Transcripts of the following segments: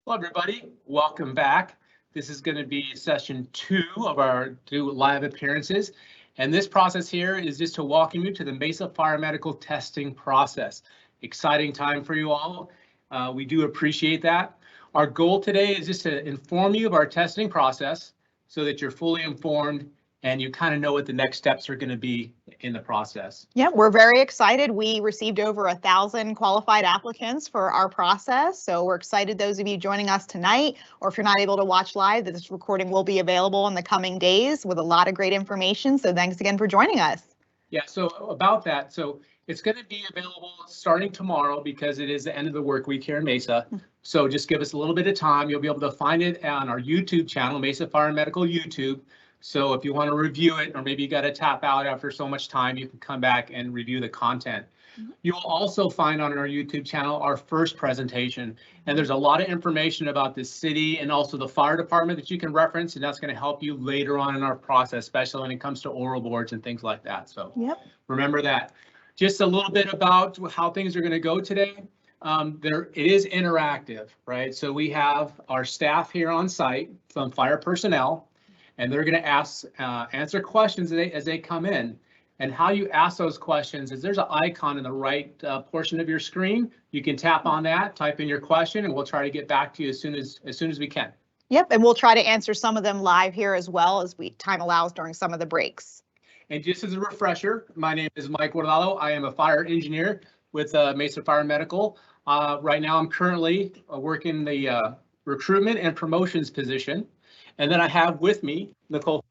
Hello, everybody. Welcome back. This is going to be session 2 of our live appearances. And this process here is just to walk you to the Mesa Fire Medical testing process. Exciting time for you all. We do appreciate that. Our goal today is just to inform you of our testing process so that you're fully informed and you kind of know what the next steps are going to be in the process. Yeah, we're very excited. We received over 1,000 qualified applicants for our process. So we're excited those of you joining us tonight, or if you're not able to watch live, this recording will be available in the coming days with a lot of great information. So thanks again for joining us. Yeah, so about that, so it's going to be available starting tomorrow because it is the end of the work week here in Mesa. So just give us a little bit of time. You'll be able to find it on our YouTube channel, Mesa Fire Medical YouTube. So if you want to review it, or maybe you got to tap out after so much time, you can come back and review the content. You will also find on our YouTube channel our first presentation, and there's a lot of information about the city and also the fire department that you can reference, and that's going to help you later on in our process, especially when it comes to oral boards and things like that. So remember that. Just a little bit about how things are going to go today. It is interactive, right? So we have our staff here on site, some fire personnel, and they're going to answer questions as they come in. And how you ask those questions is there's an icon in the right portion of your screen. You can tap on that, type in your question, and we'll try to get back to you as soon as we can. Yep, and we'll try to answer some of them live here as well as time allows during some of the breaks. And just as a refresher, my name is Mike Guardado. I am a fire engineer with Mesa Fire Medical. Right now, I'm currently working the recruitment and promotions position. And then I have with me Nicole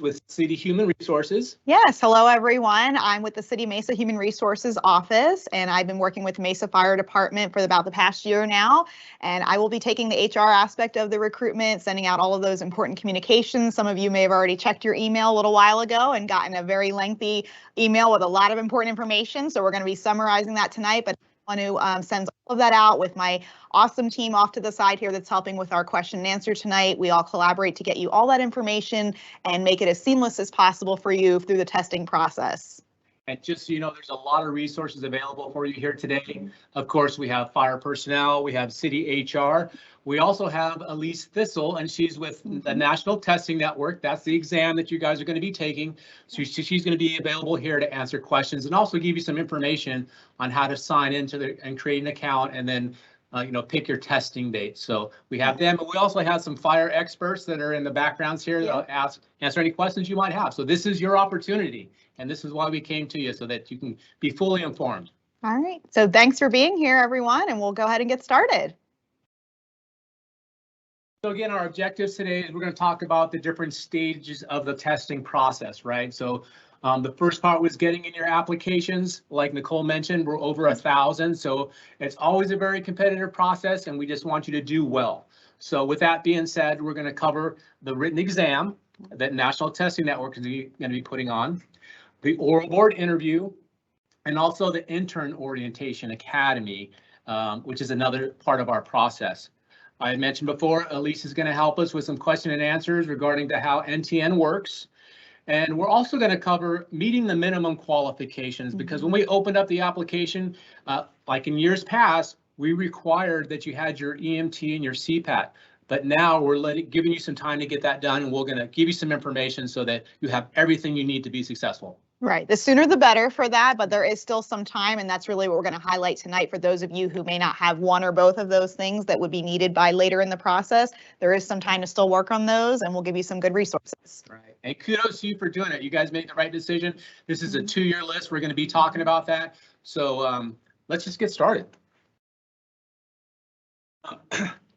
with City Human Resources. Yes, hello everyone. I'm with the City Mesa Human Resources Office, and I've been working with Mesa Fire Department for about the past year now. And I will be taking the HR aspect of the recruitment, sending out all of those important communications. Some of you may have already checked your email a little while ago and gotten a very lengthy email with a lot of important information. So we're going to be summarizing that tonight, but want to send all of that out with my awesome team off to the side here that's helping with our question and answer tonight. We all collaborate to get you all that information and make it as seamless as possible for you through the testing process. And just so you know, there's a lot of resources available for you here today. Of course, we have fire personnel, we have city HR. We also have Elise Thistle, and she's with the National Testing Network. That's the exam that you guys are going to be taking. So she's going to be available here to answer questions and also give you some information on how to sign into and create an account and then pick your testing date. So we have them, but we also have some fire experts that are in the backgrounds here that'll answer any questions you might have. So this is your opportunity, and this is why we came to you, so that you can be fully informed. All right. So thanks for being here, everyone, and we'll go ahead and get started. So again, our objectives today is we're going to talk about the different stages of the testing process, right? So the first part was getting in your applications. Like Nicole mentioned, we're over 1,000. So it's always a very competitive process, and we just want you to do well. So with that being said, we're going to cover the written exam that National Testing Network is going to be putting on, the oral board interview, and also the Intern Orientation Academy, which is another part of our process. I mentioned before, Elise is going to help us with some question and answers regarding to how NTN works. And we're also going to cover meeting the minimum qualifications, because when we opened up the application, like in years past, we required that you had your EMT and your CPAT. But now we're giving you some time to get that done, and we're going to give you some information so that you have everything you need to be successful. Right. The sooner the better for that, but there is still some time, and that's really what we're going to highlight tonight for those of you who may not have one or both of those things that would be needed by later in the process. There is some time to still work on those, and we'll give you some good resources. Right. And kudos to you for doing it. You guys made the right decision. This is a 2-year list. We're going to be talking about that. So let's just get started.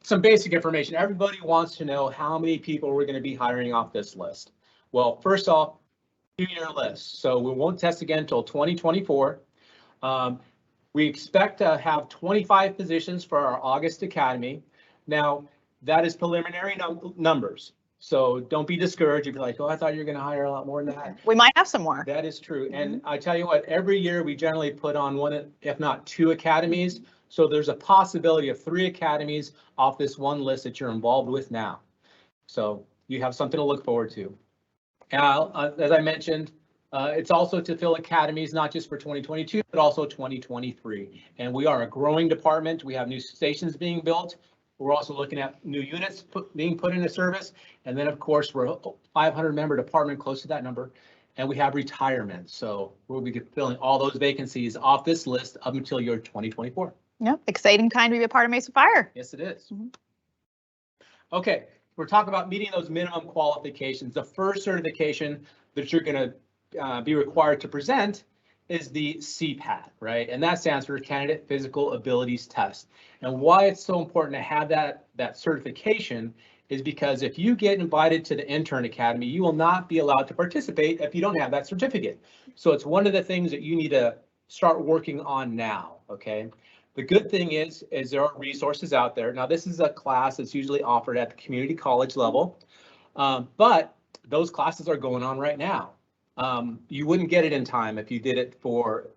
Some basic information. Everybody wants to know how many people we're going to be hiring off this list. Well, first off, 2-year list. So we won't test again until 2024. We expect to have 25 positions for our August Academy. Now, that is preliminary numbers. So don't be discouraged. You'd be like, oh, I thought you were going to hire a lot more than that. We might have some more. That is true. And I tell you what, every year we generally put on 1, if not 2 academies. So there's a possibility of 3 academies off this one list that you're involved with now. So you have something to look forward to. As I mentioned, it's also to fill academies, not just for 2022, but also 2023. And we are a growing department. We have new stations being built. We're also looking at new units being put into service. And then, of course, we're a 500-member department, close to that number. And we have retirement. So we'll be filling all those vacancies off this list up until year 2024. Yep, exciting time to be a part of Mesa Fire. Yes, it is. Mm-hmm. Okay, we're talking about meeting those minimum qualifications. The first certification that you're going to be required to present is the CPAT, right? And that stands for Candidate Physical Abilities Test. And why it's so important to have that certification is because if you get invited to the intern academy, you will not be allowed to participate if you don't have that certificate. So it's one of the things that you need to start working on now, okay? The good thing is there are resources out there. Now, this is a class that's usually offered at the community college level, but those classes are going on right now. You wouldn't get it in time if you did it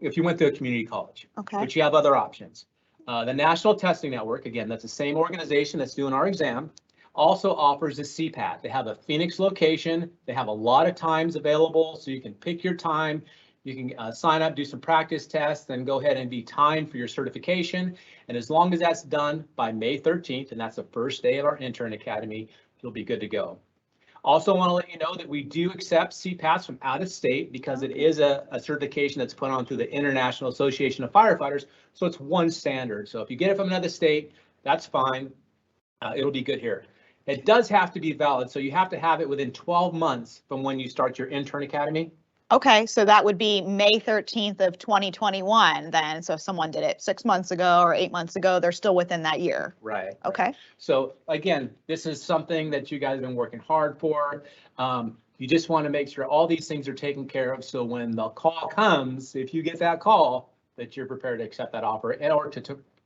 if you went to a community college, Okay. but you have other options. The National Testing Network, again, that's the same organization that's doing our exam, also offers a CPAT. They have a Phoenix location. They have a lot of times available, so you can pick your time. You can sign up, do some practice tests, and go ahead and be timed for your certification. And as long as that's done by May 13th, and that's the first day of our intern academy, you'll be good to go. Also want to let you know that we do accept CPATs from out of state because it is a certification that's put on through the International Association of Firefighters. So it's one standard. So if you get it from another state, that's fine. It'll be good here. It does have to be valid. So you have to have it within 12 months from when you start your intern academy. Okay, so that would be May 13th of 2021 then. So if someone did it 6 months ago or 8 months ago, they're still within that year. Right. Okay. Right. So again, this is something that you guys have been working hard for. You just want to make sure all these things are taken care of. So when the call comes, if you get that call, that you're prepared to accept that offer in order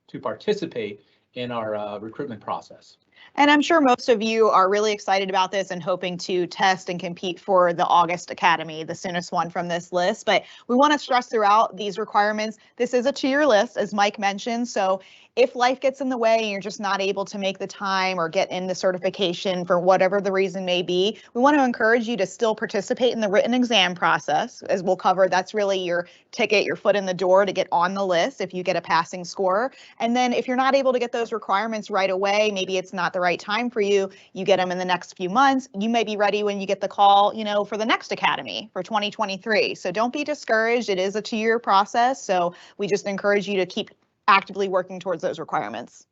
to participate in our recruitment process. And I'm sure most of you are really excited about this and hoping to test and compete for the August Academy, the soonest one from this list. But we want to stress throughout these requirements. This is a 2-year list, as Mike mentioned. So if life gets in the way and you're just not able to make the time or get in the certification for whatever the reason may be, we want to encourage you to still participate in the written exam process, as we'll cover. That's really your ticket, your foot in the door to get on the list if you get a passing score. And then if you're not able to get those requirements right away, maybe it's not the right time for you, you get them in the next few months, you may be ready when you get the call, for the next academy for 2023. So don't be discouraged. It is a 2-year process. So we just encourage you to keep actively working towards those requirements.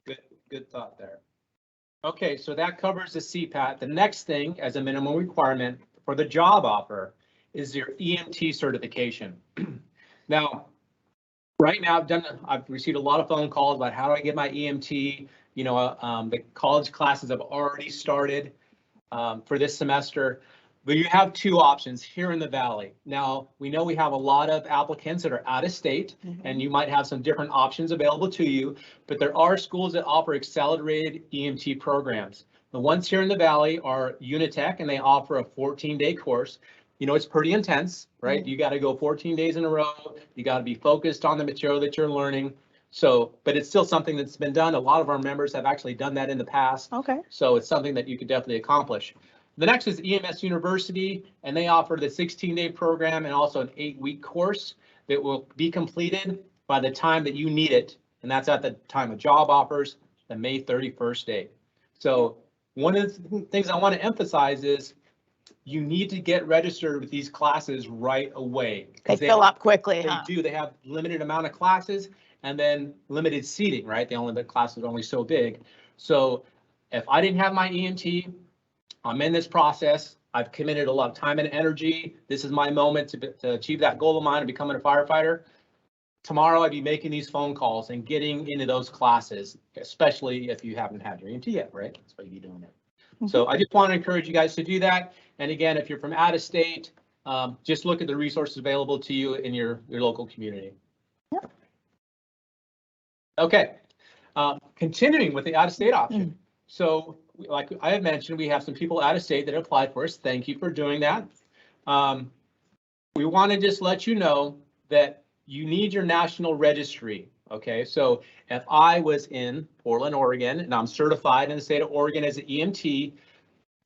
Good thought there. Okay, so that covers the CPAT. The next thing as a minimum requirement for the job offer is your EMT certification. Now, right now I've received a lot of phone calls about how do I get my EMT. The college classes have already started for this semester. But you have 2 options here in the Valley. Now, we know we have a lot of applicants that are out of state, and you might have some different options available to you, but there are schools that offer accelerated EMT programs. The ones here in the Valley are Unitech, and they offer a 14-day course. It's pretty intense, right? You got to go 14 days in a row. You got to be focused on the material that you're learning. So, but it's still something that's been done. A lot of our members have actually done that in the past. Okay. So it's something that you could definitely accomplish. The next is EMS University, and they offer the 16-day program and also an 8-week course that will be completed by the time that you need it. And that's at the time of job offers, the May 31st date. So one of the things I want to emphasize is you need to get registered with these classes right away. They fill up quickly. They do. They have limited amount of classes and then limited seating, right? The classes are only so big. So if I didn't have my EMT, I'm in this process. I've committed a lot of time and energy. This is my moment to achieve that goal of mine of becoming a firefighter. Tomorrow, I'd be making these phone calls and getting into those classes, especially if you haven't had your EMT yet, right? That's why you'd be doing it. So I just want to encourage you guys to do that. And again, if you're from out of state, just look at the resources available to you in your local community. Yep. Okay, continuing with the out of state option. So like I had mentioned, we have some people out of state that applied for us. Thank you for doing that. We want to just let you know that you need your national registry. Okay, so if I was in Portland, Oregon, and I'm certified in the state of Oregon as an EMT,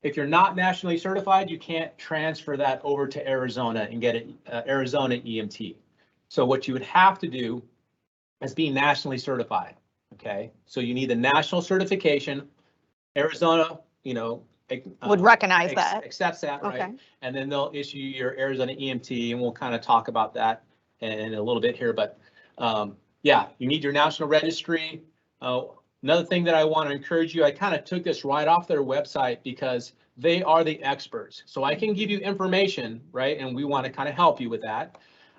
if you're not nationally certified, you can't transfer that over to Arizona and get an Arizona EMT. So what you would have to do is be nationally certified. Okay, so you need the national certification. Arizona, Would recognize that. accepts that, right? Okay. And then they'll issue your Arizona EMT, and we'll kind of talk about that in a little bit here. But yeah, you need your national registry. Another thing that I want to encourage you, I kind of took this right off their website because they are the experts. So I can give you information, right? And we want to kind of help you with that.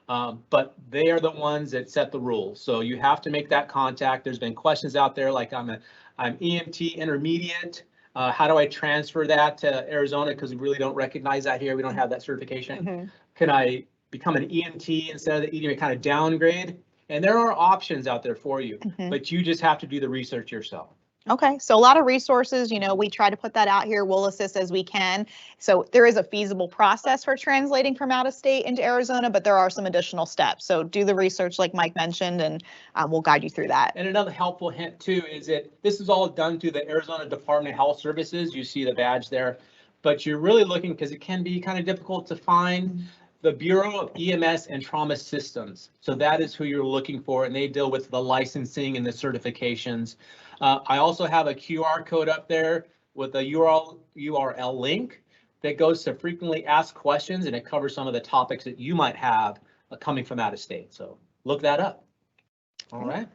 But they are the ones that set the rules. So you have to make that contact. There's been questions out there like I'm EMT intermediate. How do I transfer that to Arizona? Because we really don't recognize that here. We don't have that certification. Mm-hmm. Can I become an EMT instead of the EMT, kind of downgrade? And there are options out there for you, but you just have to do the research yourself. Okay, so a lot of resources, we try to put that out here. We'll assist as we can. So there is a feasible process for translating from out of state into Arizona, but there are some additional steps. So do the research like Mike mentioned, and we'll guide you through that. And another helpful hint too is that this is all done through the Arizona Department of Health Services. You see the badge there, but you're really looking, because it can be kind of difficult to find, the Bureau of EMS and Trauma Systems. So that is who you're looking for, and they deal with the licensing and the certifications. I also have a QR code up there with a URL link that goes to frequently asked questions, and it covers some of the topics that you might have coming from out of state. So look that up. All right.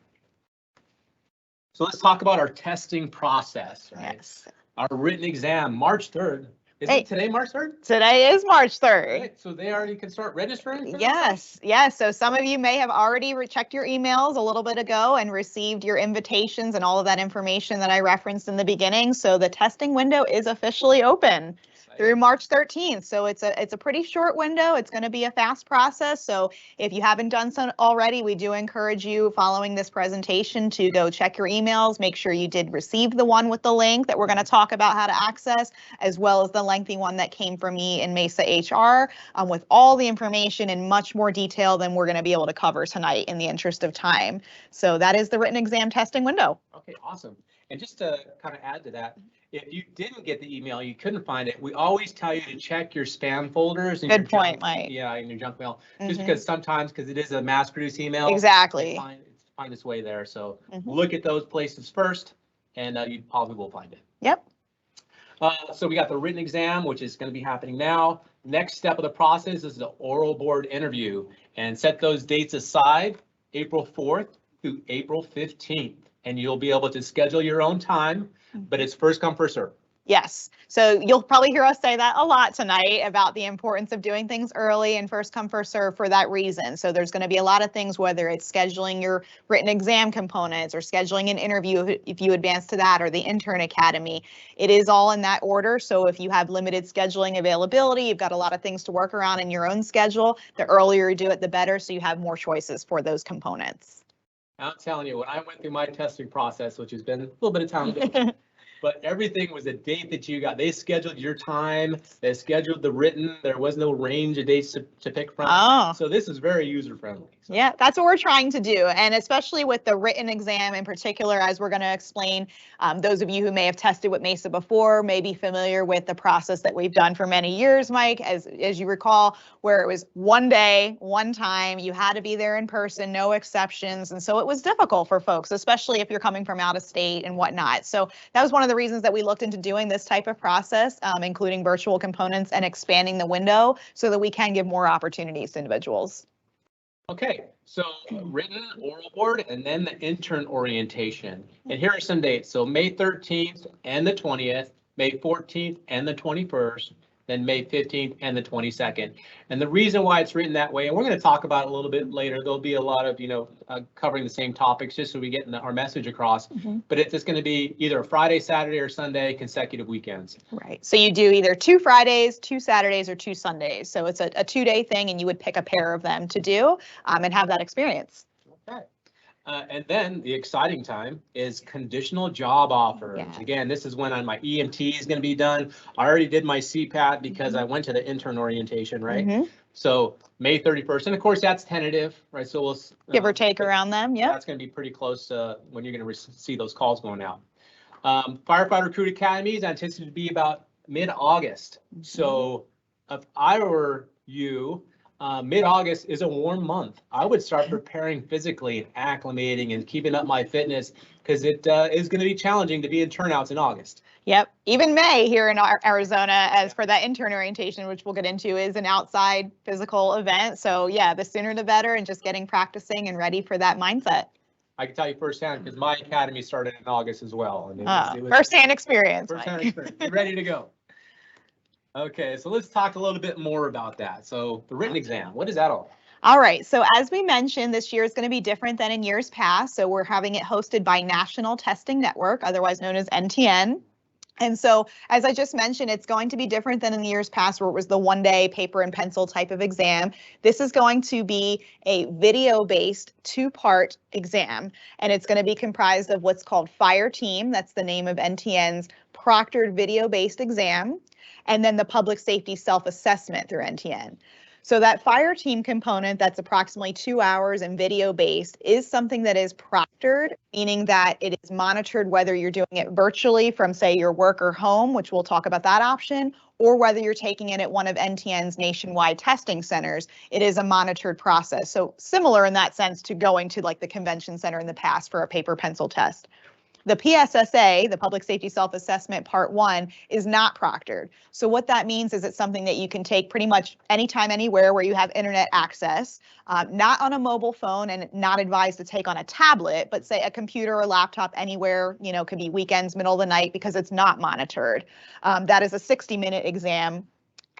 So let's talk about our testing process. Right? Yes. Our written exam, March 3rd. Is it today, March 3rd? Today is March 3rd. Right, so they already can start registering? Yes, yes. So some of you may have already checked your emails a little bit ago and received your invitations and all of that information that I referenced in the beginning. So the testing window is officially open through March 13th. So it's a pretty short window. It's going to be a fast process. So if you haven't done so already, we do encourage you following this presentation to go check your emails, make sure you did receive the one with the link that we're going to talk about how to access, as well as the lengthy one that came from me in Mesa HR with all the information in much more detail than we're going to be able to cover tonight in the interest of time. So that is the written exam testing window. Okay, awesome. And just to kind of add to that, if you didn't get the email, you couldn't find it, we always tell you to check your spam folders. And Good point, Mike. Yeah, in your junk mail. Just because sometimes, because it is a mass-produced email. Exactly. Find its way there. So look at those places first, and you probably will find it. Yep. So we got the written exam, which is going to be happening now. Next step of the process is the oral board interview, and set those dates aside, April 4th through April 15th. And you'll be able to schedule your own time, but it's first come, first serve. Yes. So you'll probably hear us say that a lot tonight about the importance of doing things early and first come, first serve for that reason. So there's going to be a lot of things, whether it's scheduling your written exam components or scheduling an interview if you advance to that, or the intern academy. It is all in that order. So if you have limited scheduling availability, you've got a lot of things to work around in your own schedule, the earlier you do it, the better. So you have more choices for those components. I'm telling you, when I went through my testing process, which has been a little bit of time ago, but everything was a date that you got. They scheduled your time. They scheduled the written. There was no range of dates to pick from. Oh. So this is very user friendly. So. Yeah, that's what we're trying to do. And especially with the written exam in particular, as we're going to explain, those of you who may have tested with Mesa before may be familiar with the process that we've done for many years, Mike, as you recall, where it was one day, one time, you had to be there in person, no exceptions. And so it was difficult for folks, especially if you're coming from out of state and whatnot. So that was one of the reasons that we looked into doing this type of process, including virtual components and expanding the window so that we can give more opportunities to individuals. Okay, so written, oral board, and then the intern orientation. And here are some dates. So May 13th and the 20th, May 14th and the 21st, then May 15th and the 22nd. And the reason why it's written that way, and we're going to talk about it a little bit later, there'll be a lot of, covering the same topics just so we get our message across. But it's just going to be either a Friday, Saturday, or Sunday consecutive weekends. Right. So you do either 2 Fridays, 2 Saturdays, or 2 Sundays. So it's a 2-day thing, and you would pick a pair of them to do and have that experience. Okay. And then the exciting time is conditional job offers. Yeah. Again, this is when my EMT is going to be done. I already did my CPAT because I went to the intern orientation, right? So May 31st, and of course that's tentative, right? So we'll give or take around them. Yeah. That's going to be pretty close to when you're going to see those calls going out. Firefighter Recruit Academy is anticipated to be about mid-August. So if I were you, Mid-August is a warm month. I would start preparing physically and acclimating and keeping up my fitness because it is going to be challenging to be in turnouts in August. Yep. Even May here in Arizona, as for that intern orientation, which we'll get into, is an outside physical event. So yeah, the sooner the better, and just getting practicing and ready for that mindset. I can tell you firsthand because my academy started in August as well. And it was firsthand experience. Firsthand experience. Be ready to go. Okay, so let's talk a little bit more about that. So the written exam, what is that all? All right, so as we mentioned, this year is going to be different than in years past. So we're having it hosted by National Testing Network, otherwise known as NTN. And so, as I just mentioned, it's going to be different than in the years past where it was the one-day paper and pencil type of exam. This is going to be a video-based two-part exam, and it's going to be comprised of what's called Fire Team. That's the name of NTN's proctored video-based exam, and then the public safety self-assessment through NTN. So that Fire Team component that's approximately 2 hours and video-based is something that is proctored, meaning that it is monitored whether you're doing it virtually from, say, your work or home, which we'll talk about that option, or whether you're taking it at one of NTN's nationwide testing centers. It is a monitored process. So similar in that sense to going to like the convention center in the past for a paper pencil test. The PSSA, the Public Safety Self-Assessment Part 1, is not proctored. So what that means is it's something that you can take pretty much anytime, anywhere where you have internet access, not on a mobile phone and not advised to take on a tablet, but say a computer or laptop anywhere, you know, could be weekends, middle of the night, because it's not monitored. That is a 60-minute exam.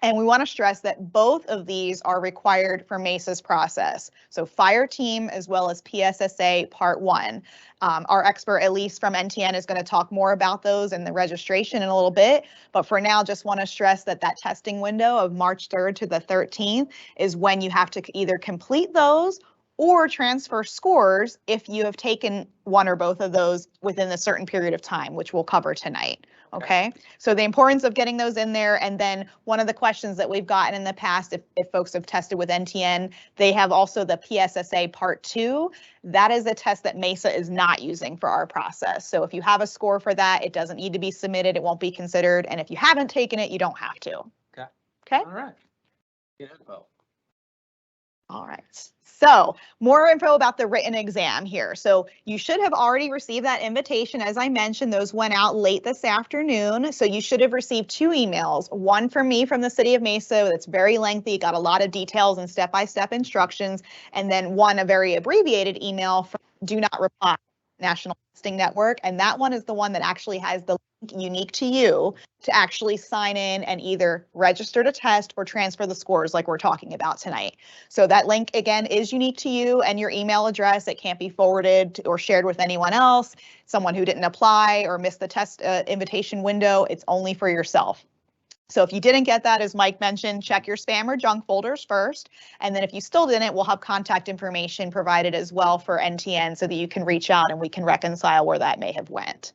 And we want to stress that both of these are required for Mesa's process. So Fire Team as well as PSSA Part 1. Our expert, Elise from NTN, is going to talk more about those and the registration in a little bit. But for now, just want to stress that that testing window of March 3rd to the 13th is when you have to either complete those or transfer scores if you have taken one or both of those within a certain period of time, which we'll cover tonight. Okay, so the importance of getting those in there. And then one of the questions that we've gotten in the past, if folks have tested with NTN, they have also the PSSA Part 2. That is a test that Mesa is not using for our process. So if you have a score for that, it doesn't need to be submitted. It won't be considered. And if you haven't taken it, you don't have to. Okay. Okay. All right. Good info. All right. So more info about the written exam here. So you should have already received that invitation. As I mentioned, those went out late this afternoon. So you should have received 2 emails, one from me from the City of Mesa that's very lengthy, got a lot of details and step-by-step instructions, and then one, a very abbreviated email from Do Not Reply, National Testing Network. And that one is the one that actually has the link unique to you to actually sign in and either register to test or transfer the scores like we're talking about tonight. So that link, again, is unique to you and your email address. It can't be forwarded or shared with anyone else, someone who didn't apply or missed the test invitation window. It's only for yourself. So if you didn't get that, as Mike mentioned, check your spam or junk folders first. And then if you still didn't, we'll have contact information provided as well for NTN so that you can reach out and we can reconcile where that may have went.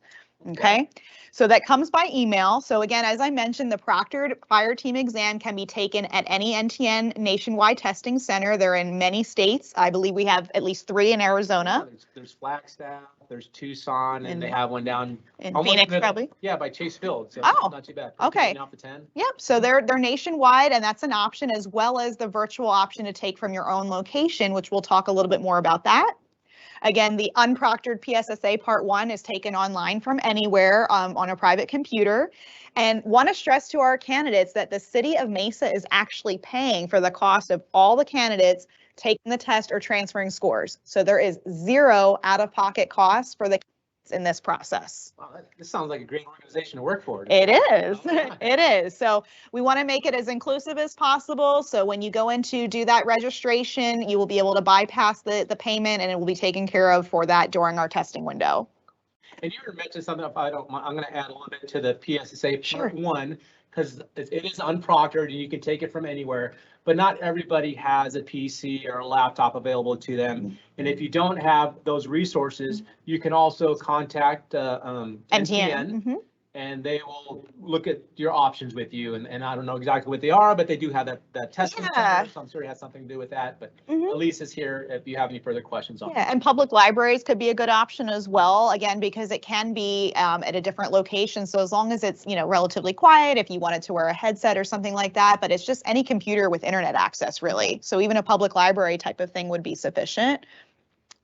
Okay. So that comes by email. So again, as I mentioned, the proctored Fire Team exam can be taken at any NTN nationwide testing center. They're in many states. I believe we have at least 3 in Arizona. There's Flagstaff, there's Tucson, and they have one down in Phoenix, probably. Yeah, by Chase Field. So not too bad. Okay. Off the 10. Yep. So they're nationwide, and that's an option, as well as the virtual option to take from your own location, which we'll talk a little bit more about that. Again, the unproctored PSSA Part 1 is taken online from anywhere on a private computer. And want to stress to our candidates that the City of Mesa is actually paying for the cost of all the candidates taking the test or transferring scores. So there is 0 out-of-pocket costs for the candidates in this process. Wow, this sounds like a great organization to work for. It is. It is. So we want to make it as inclusive as possible. So when you go in to do that registration, you will be able to bypass the payment, and it will be taken care of for that during our testing window. And you were mentioning something, if I don't mind, I'm going to add a little bit to the PSSA Part 1, because it is unproctored and you can take it from anywhere, but not everybody has a PC or a laptop available to them. And if you don't have those resources, you can also contact NTN and they will look at your options with you. And I don't know exactly what they are, but they do have that testing center, so I'm sure it has something to do with that. But Elise is here if you have any further questions on Yeah, that. and public libraries could be a good option as well, again, because it can be at a different location. So as long as it's, relatively quiet, if you wanted to wear a headset or something like that, but it's just any computer with internet access, really. So even a public library type of thing would be sufficient.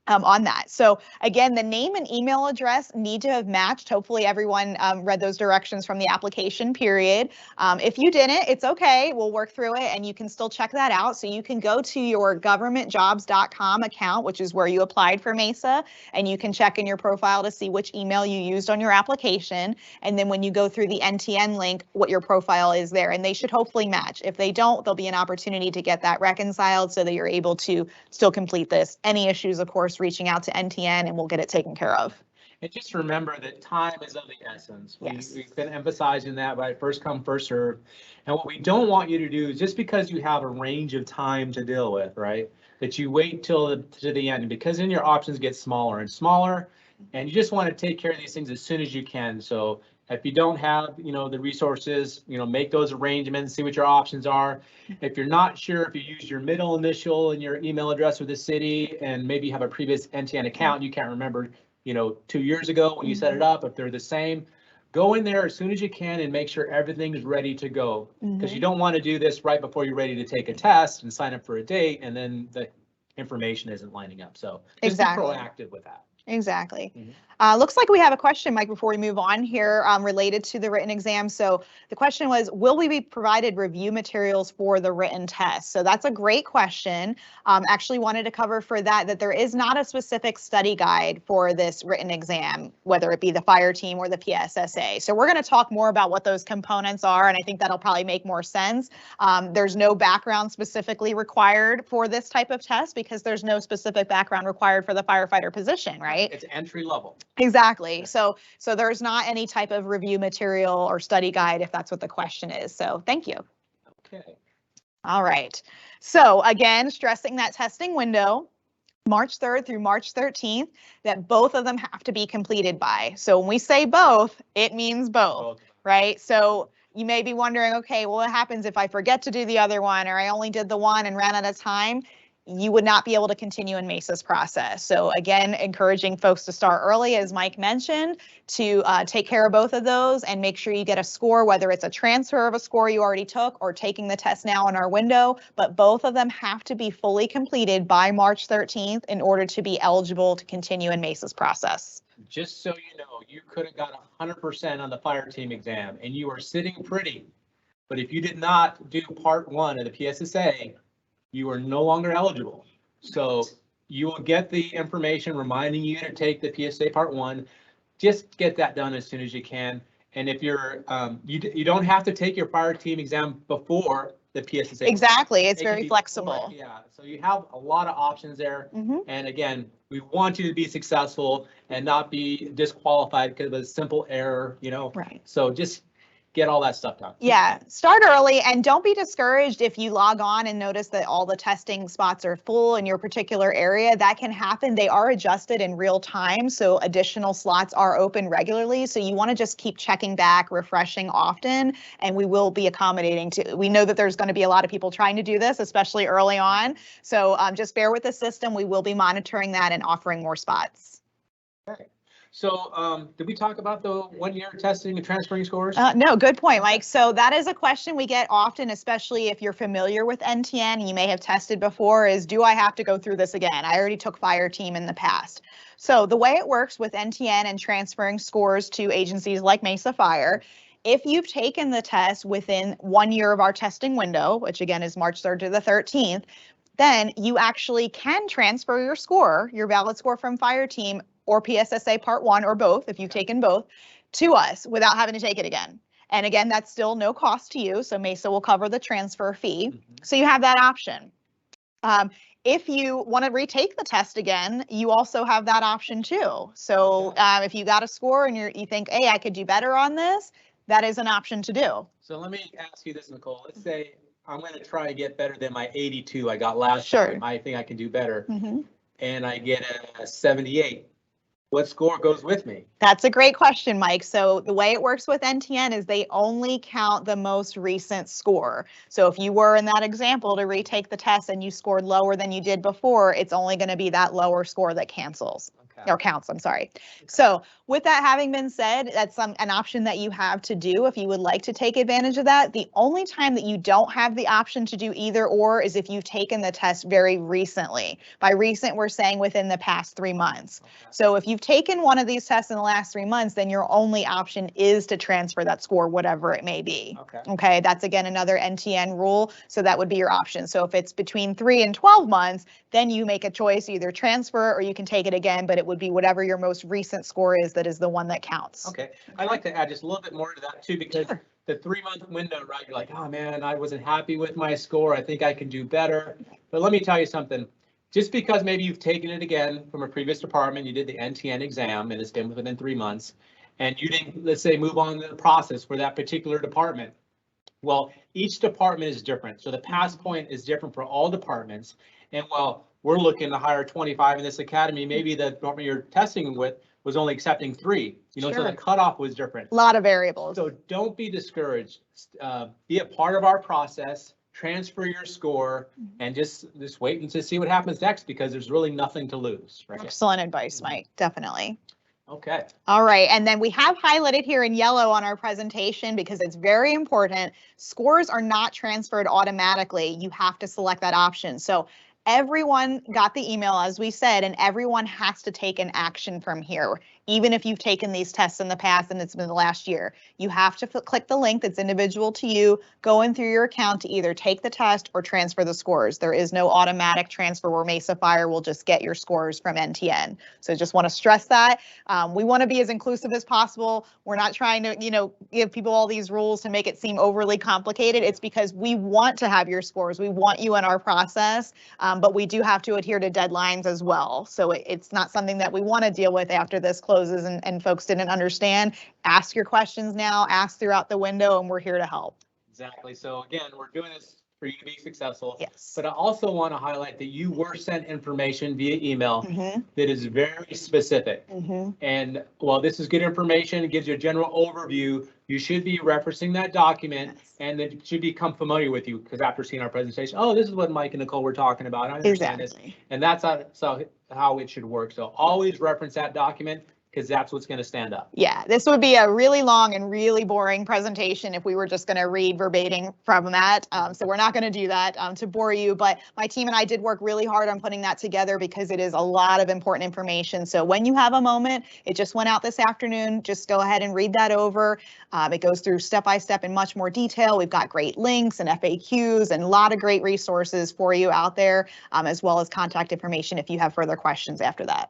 On that. So again, the name and email address need to have matched. Hopefully everyone read those directions from the application period. If you didn't, it's okay. We'll work through it and you can still check that out. So you can go to your governmentjobs.com account, which is where you applied for Mesa, and you can check in your profile to see which email you used on your application. And then when you go through the NTN link, what your profile is there, and they should hopefully match. If they don't, there'll be an opportunity to get that reconciled so that you're able to still complete this. Any issues, of course, reaching out to NTN and we'll get it taken care of. And just remember that time is of the essence. Yes. We've been emphasizing that, right? First come, first serve. And what we don't want you to do is just because you have a range of time to deal with, right? That you wait to the end, because then your options get smaller and smaller, and you just want to take care of these things as soon as you can. So if you don't have, the resources, make those arrangements, see what your options are. If you're not sure, if you use your middle initial and your email address for the city, and maybe you have a previous NTN account, you can't remember, 2 years ago when you set it up, if they're the same, go in there as soon as you can and make sure everything is ready to go. Because you don't want to do this right before you're ready to take a test and sign up for a date, and then the information isn't lining up. So just be proactive with that. Exactly. Looks like we have a question, Mike, before we move on here related to the written exam. So the question was, will we be provided review materials for the written test? So that's a great question. Actually wanted to cover for that there is not a specific study guide for this written exam, whether it be the fire team or the PSSA. So we're going to talk more about what those components are, and I think that'll probably make more sense. There's no background specifically required for this type of test because there's no specific background required for the firefighter position, right? It's entry level. Exactly. So there's not any type of review material or study guide if that's what the question is. So thank you. Okay. All right. So again, stressing that testing window, March 3rd through March 13th, that both of them have to be completed by. So when we say both, it means both. Right? So you may be wondering, okay, well, what happens if I forget to do the other one, or I only did the one and ran out of time? You would not be able to continue in Mesa's process. So again, encouraging folks to start early, as Mike mentioned, to take care of both of those and make sure you get a score, whether it's a transfer of a score you already took or taking the test now in our window, but both of them have to be fully completed by March 13th in order to be eligible to continue in Mesa's process. Just so you know, you could have got 100% on the fire team exam and you are sitting pretty, but if you did not do part 1 of the PSSA, you are no longer eligible. So you will get the information reminding you to take the PSA part 1. Just get that done as soon as you can. And if you're, you don't have to take your fire team exam before the PSSA. Exactly, it's very flexible. Yeah, so you have a lot of options there. And again, we want you to be successful and not be disqualified because of a simple error, Right. So just get all that stuff done. Yeah, start early and don't be discouraged if you log on and notice that all the testing spots are full in your particular area. That can happen. They are adjusted in real time, so additional slots are open regularly. So you want to just keep checking back, refreshing often, and we will be accommodating to. We know that there's going to be a lot of people trying to do this, especially early on. So just bear with the system. We will be monitoring that and offering more spots. Okay. So did we talk about the 1-year testing and transferring scores? No, good point, Mike. So that is a question we get often, especially if you're familiar with NTN and you may have tested before, is do I have to go through this again? I already took fire team in the past. So the way it works with NTN and transferring scores to agencies like Mesa Fire, if you've taken the test within 1 year of our testing window, which again is March 3rd to the 13th, then you actually can transfer your score, your valid score from fire team or PSSA part 1 or both, if you've taken both, to us without having to take it again. And again, that's still no cost to you. So Mesa will cover the transfer fee. So you have that option. If you want to retake the test again, you also have that option too. So if you got a score and you think, hey, I could do better on this, that is an option to do. So let me ask you this, Nicole. Let's say I'm going to try to get better than my 82 I got last time. I think I can do better. And I get a 78. what score goes with me? That's a great question, Mike. So the way it works with NTN is they only count the most recent score. So if you were in that example to retake the test and you scored lower than you did before, it's only going to be that lower score that cancels. Okay. Or counts, I'm sorry. So with that having been said, that's an option that you have to do if you would like to take advantage of that. The only time that you don't have the option to do either or is if you've taken the test very recently. By recent, we're saying within the past 3 months. Okay. So if you've taken one of these tests in the last 3 months, then your only option is to transfer that score, whatever it may be. Okay. Okay, that's again another NTN rule. So that would be your option. So if it's between 3 and 12 months, then you make a choice, either transfer or you can take it again, but it would be whatever your most recent score is that is the one that counts. Okay, I'd like to add just a little bit more to that too, because Sure. the 3-month window, right? You're like, oh man, I wasn't happy with my score. I think I can do better. But let me tell you something. Just because maybe you've taken it again from a previous department, you did the NTN exam and it's been within 3 months, and you didn't, let's say, move on the process for that particular department. Well, each department is different. So the pass point is different for all departments. And while we're looking to hire 25 in this academy, maybe the department you're testing with was only accepting 3, so Sure. the cutoff was different. A lot of variables. So don't be discouraged. Be a part of our process, transfer your score, and just wait and to see what happens next, because there's really nothing to lose, right? Excellent advice, Mike. Definitely. Okay. All right, and then we have highlighted here in yellow on our presentation because it's very important. Scores are not transferred automatically. You have to select that option. So everyone got the email, as we said, and everyone has to take an action from here. Even if you've taken these tests in the past and it's been the last year, you have to click the link that's individual to you, go in through your account to either take the test or transfer the scores. There is no automatic transfer where Mesa Fire will just get your scores from NTN. So just want to stress that. We want to be as inclusive as possible. We're not trying to, give people all these rules to make it seem overly complicated. It's because we want to have your scores. We want you in our process, but we do have to adhere to deadlines as well. So it's not something that we want to deal with after this closes and folks didn't understand. Ask your questions now, ask throughout the window, and we're here to help. Exactly. So again, we're doing this for you to be successful. Yes. But I also want to highlight that you were sent information via email Mm-hmm. that is very specific. Mm-hmm. And while this is good information, it gives you a general overview, you should be referencing that document. Yes. And it should become familiar with you, because after seeing our presentation, oh, this is what Mike and Nicole were talking about. I understand this. Exactly. And that's how it should work. So always reference that document, because that's what's going to stand up. Yeah, this would be a really long and really boring presentation if we were just going to read verbatim from that. So we're not going to do that to bore you, but my team and I did work really hard on putting that together because it is a lot of important information. So when you have a moment, it just went out this afternoon, just go ahead and read that over. It goes through step by step in much more detail. We've got great links and FAQs and a lot of great resources for you out there, as well as contact information if you have further questions after that.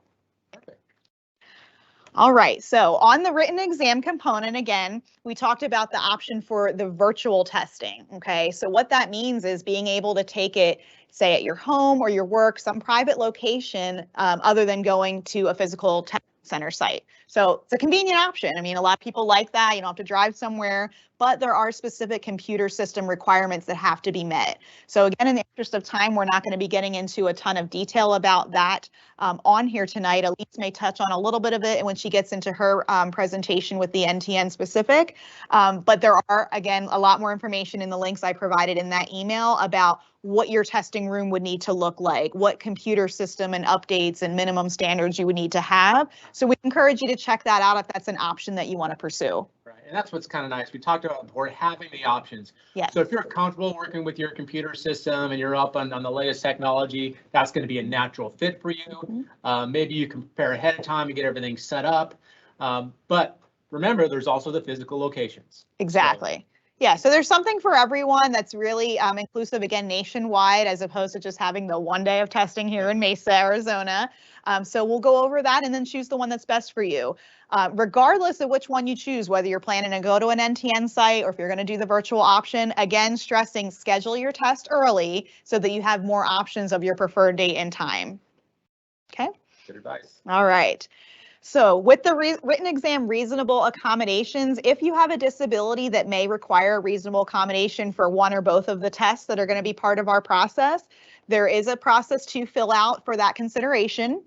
All right, so on the written exam component, again, we talked about the option for the virtual testing, okay? So what that means is being able to take it, say at your home or your work, some private location, other than going to a physical test center site. So it's a convenient option. I mean, a lot of people like that. You don't have to drive somewhere, but there are specific computer system requirements that have to be met. So again, in the interest of time, we're not going to be getting into a ton of detail about that on here tonight. Elise may touch on a little bit of it when she gets into her presentation with the NTN specific. But there are, again, a lot more information in the links I provided in that email about what your testing room would need to look like, what computer system and updates and minimum standards you would need to have. So we encourage you to check that out if that's an option that you want to pursue. Right, and that's what's kind of nice. We talked about before, having the options. Yes. So if you're comfortable working with your computer system and you're up on the latest technology, that's going to be a natural fit for you. Maybe you can prepare ahead of time and get everything set up. But remember, there's also the physical locations. Exactly. Yeah, so there's something for everyone that's really inclusive, again, nationwide, as opposed to just having the one day of testing here in Mesa, Arizona. So we'll go over that and then choose the one that's best for you. Regardless of which one you choose, whether you're planning to go to an NTN site or if you're going to do the virtual option, again, stressing schedule your test early so that you have more options of your preferred date and time. Okay. Good advice. All right. So with the written exam reasonable accommodations, if you have a disability that may require a reasonable accommodation for one or both of the tests that are going to be part of our process, there is a process to fill out for that consideration.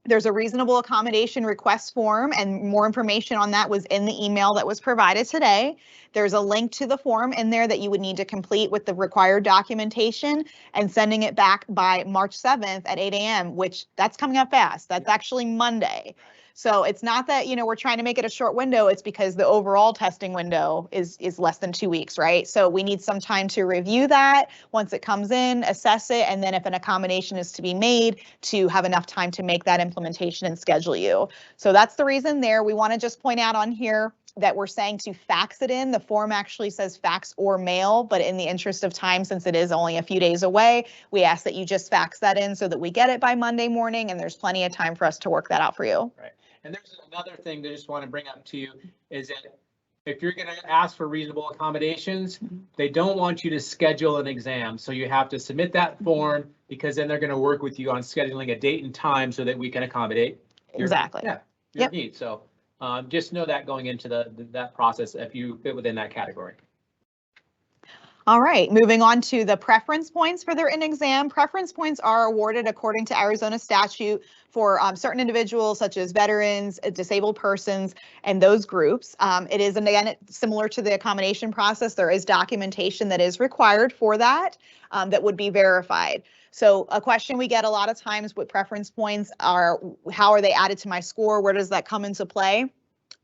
There's a reasonable accommodation request form, and more information on that was in the email that was provided today. There's a link to the form in there that you would need to complete with the required documentation and sending it back by March 7th at 8 a.m., which that's coming up fast. That's actually Monday. So it's not that, we're trying to make it a short window. It's because the overall testing window is less than 2 weeks, right? So we need some time to review that once it comes in, assess it, and then if an accommodation is to be made, to have enough time to make that implementation and schedule you. So that's the reason there. We want to just point out on here that we're saying to fax it in. The form actually says fax or mail, but in the interest of time, since it is only a few days away, we ask that you just fax that in so that we get it by Monday morning, and there's plenty of time for us to work that out for you. Right. And there's another thing that I just want to bring up to you is that if you're going to ask for reasonable accommodations, they don't want you to schedule an exam. So you have to submit that form, because then they're going to work with you on scheduling a date and time so that we can accommodate your needs. So just know that going into that process, if you fit within that category. All right, moving on to the preference points for the written exam. Preference points are awarded according to Arizona statute for certain individuals such as veterans, disabled persons, and those groups. It is, again, similar to the accommodation process. There is documentation that is required for that that would be verified. So a question we get a lot of times with preference points are, how are they added to my score? Where does that come into play?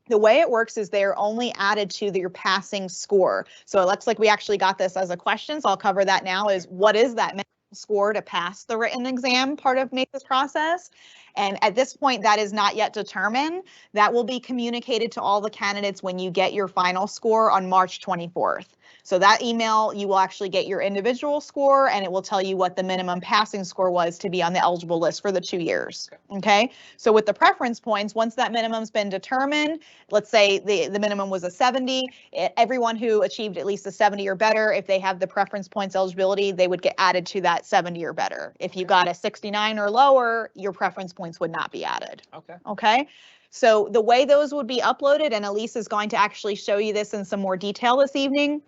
The way it works is they're only added to your passing score. So it looks like we actually got this as a question, so I'll cover that now, is what is that minimum score to pass the written exam part of Mesa's process? And at this point, that is not yet determined. That will be communicated to all the candidates when you get your final score on March 24th. So that email, you will actually get your individual score, and it will tell you what the minimum passing score was to be on the eligible list for the 2 years. Okay, so with the preference points, once that minimum's been determined, let's say the minimum was a 70, everyone who achieved at least a 70 or better, if they have the preference points eligibility, they would get added to that 70 or better. If you got a 69 or lower, your preference points would not be added. Okay. So the way those would be uploaded, and Elise is going to actually show you this in some more detail this evening,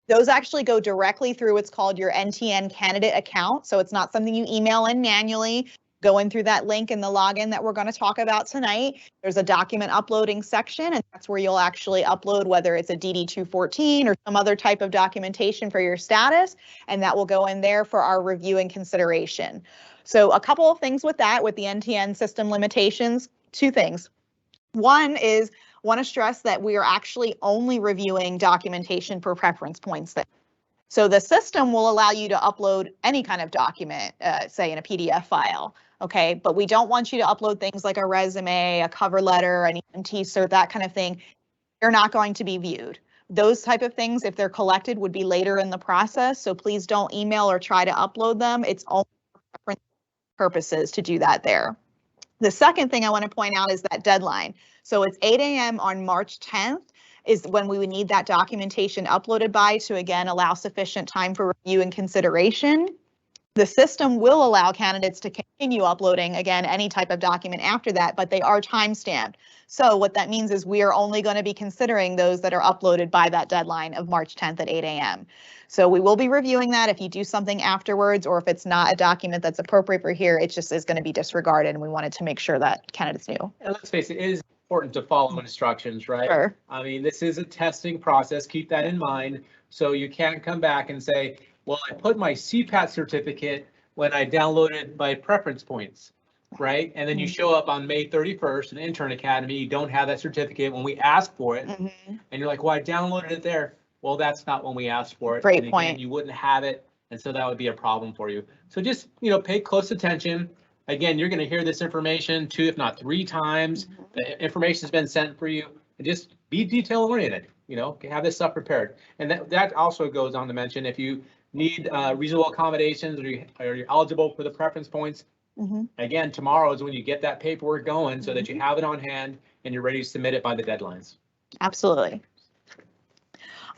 those actually go directly through what's called your NTN candidate account. So it's not something you email in manually. Going through that link in the login that we're going to talk about tonight, there's a document uploading section, and that's where you'll actually upload whether it's a DD-214 or some other type of documentation for your status, and that will go in there for our review and consideration. So a couple of things with that, with the NTN system limitations, 2 things. One is, want to stress that we are actually only reviewing documentation for preference points. So the system will allow you to upload any kind of document, say in a PDF file, okay? But we don't want you to upload things like a resume, a cover letter, an EMT cert, that kind of thing. They're not going to be viewed. Those type of things, if they're collected, would be later in the process. So please don't email or try to upload them. It's only for preference purposes to do that there. The second thing I want to point out is that deadline. So it's 8 a.m. on March 10th is when we would need that documentation uploaded by, to again allow sufficient time for review and consideration. The system will allow candidates to continue uploading, again, any type of document after that, but they are time-stamped. So what that means is we are only going to be considering those that are uploaded by that deadline of March 10th at 8 a.m. So we will be reviewing that. If you do something afterwards, or if it's not a document that's appropriate for here, it just is going to be disregarded, and we wanted to make sure that candidates knew. And let's face it, it is important to follow instructions, right? Sure. I mean, this is a testing process. Keep that in mind. So you can't come back and say, well, I put my CPAT certificate when I downloaded my preference points, right? And then you show up on May 31st in Intern Academy, you don't have that certificate when we ask for it. And you're like, well, I downloaded it there. Well, that's not when we asked for it. Great point. You wouldn't have it. And so that would be a problem for you. So just, pay close attention. Again, you're going to hear this information 2, if not 3 times. The information has been sent for you. And just be detail oriented, have this stuff prepared. And that also goes on to mention, if you need reasonable accommodations, or you're eligible for the preference points, again, tomorrow is when you get that paperwork going so that you have it on hand and you're ready to submit it by the deadlines. Absolutely.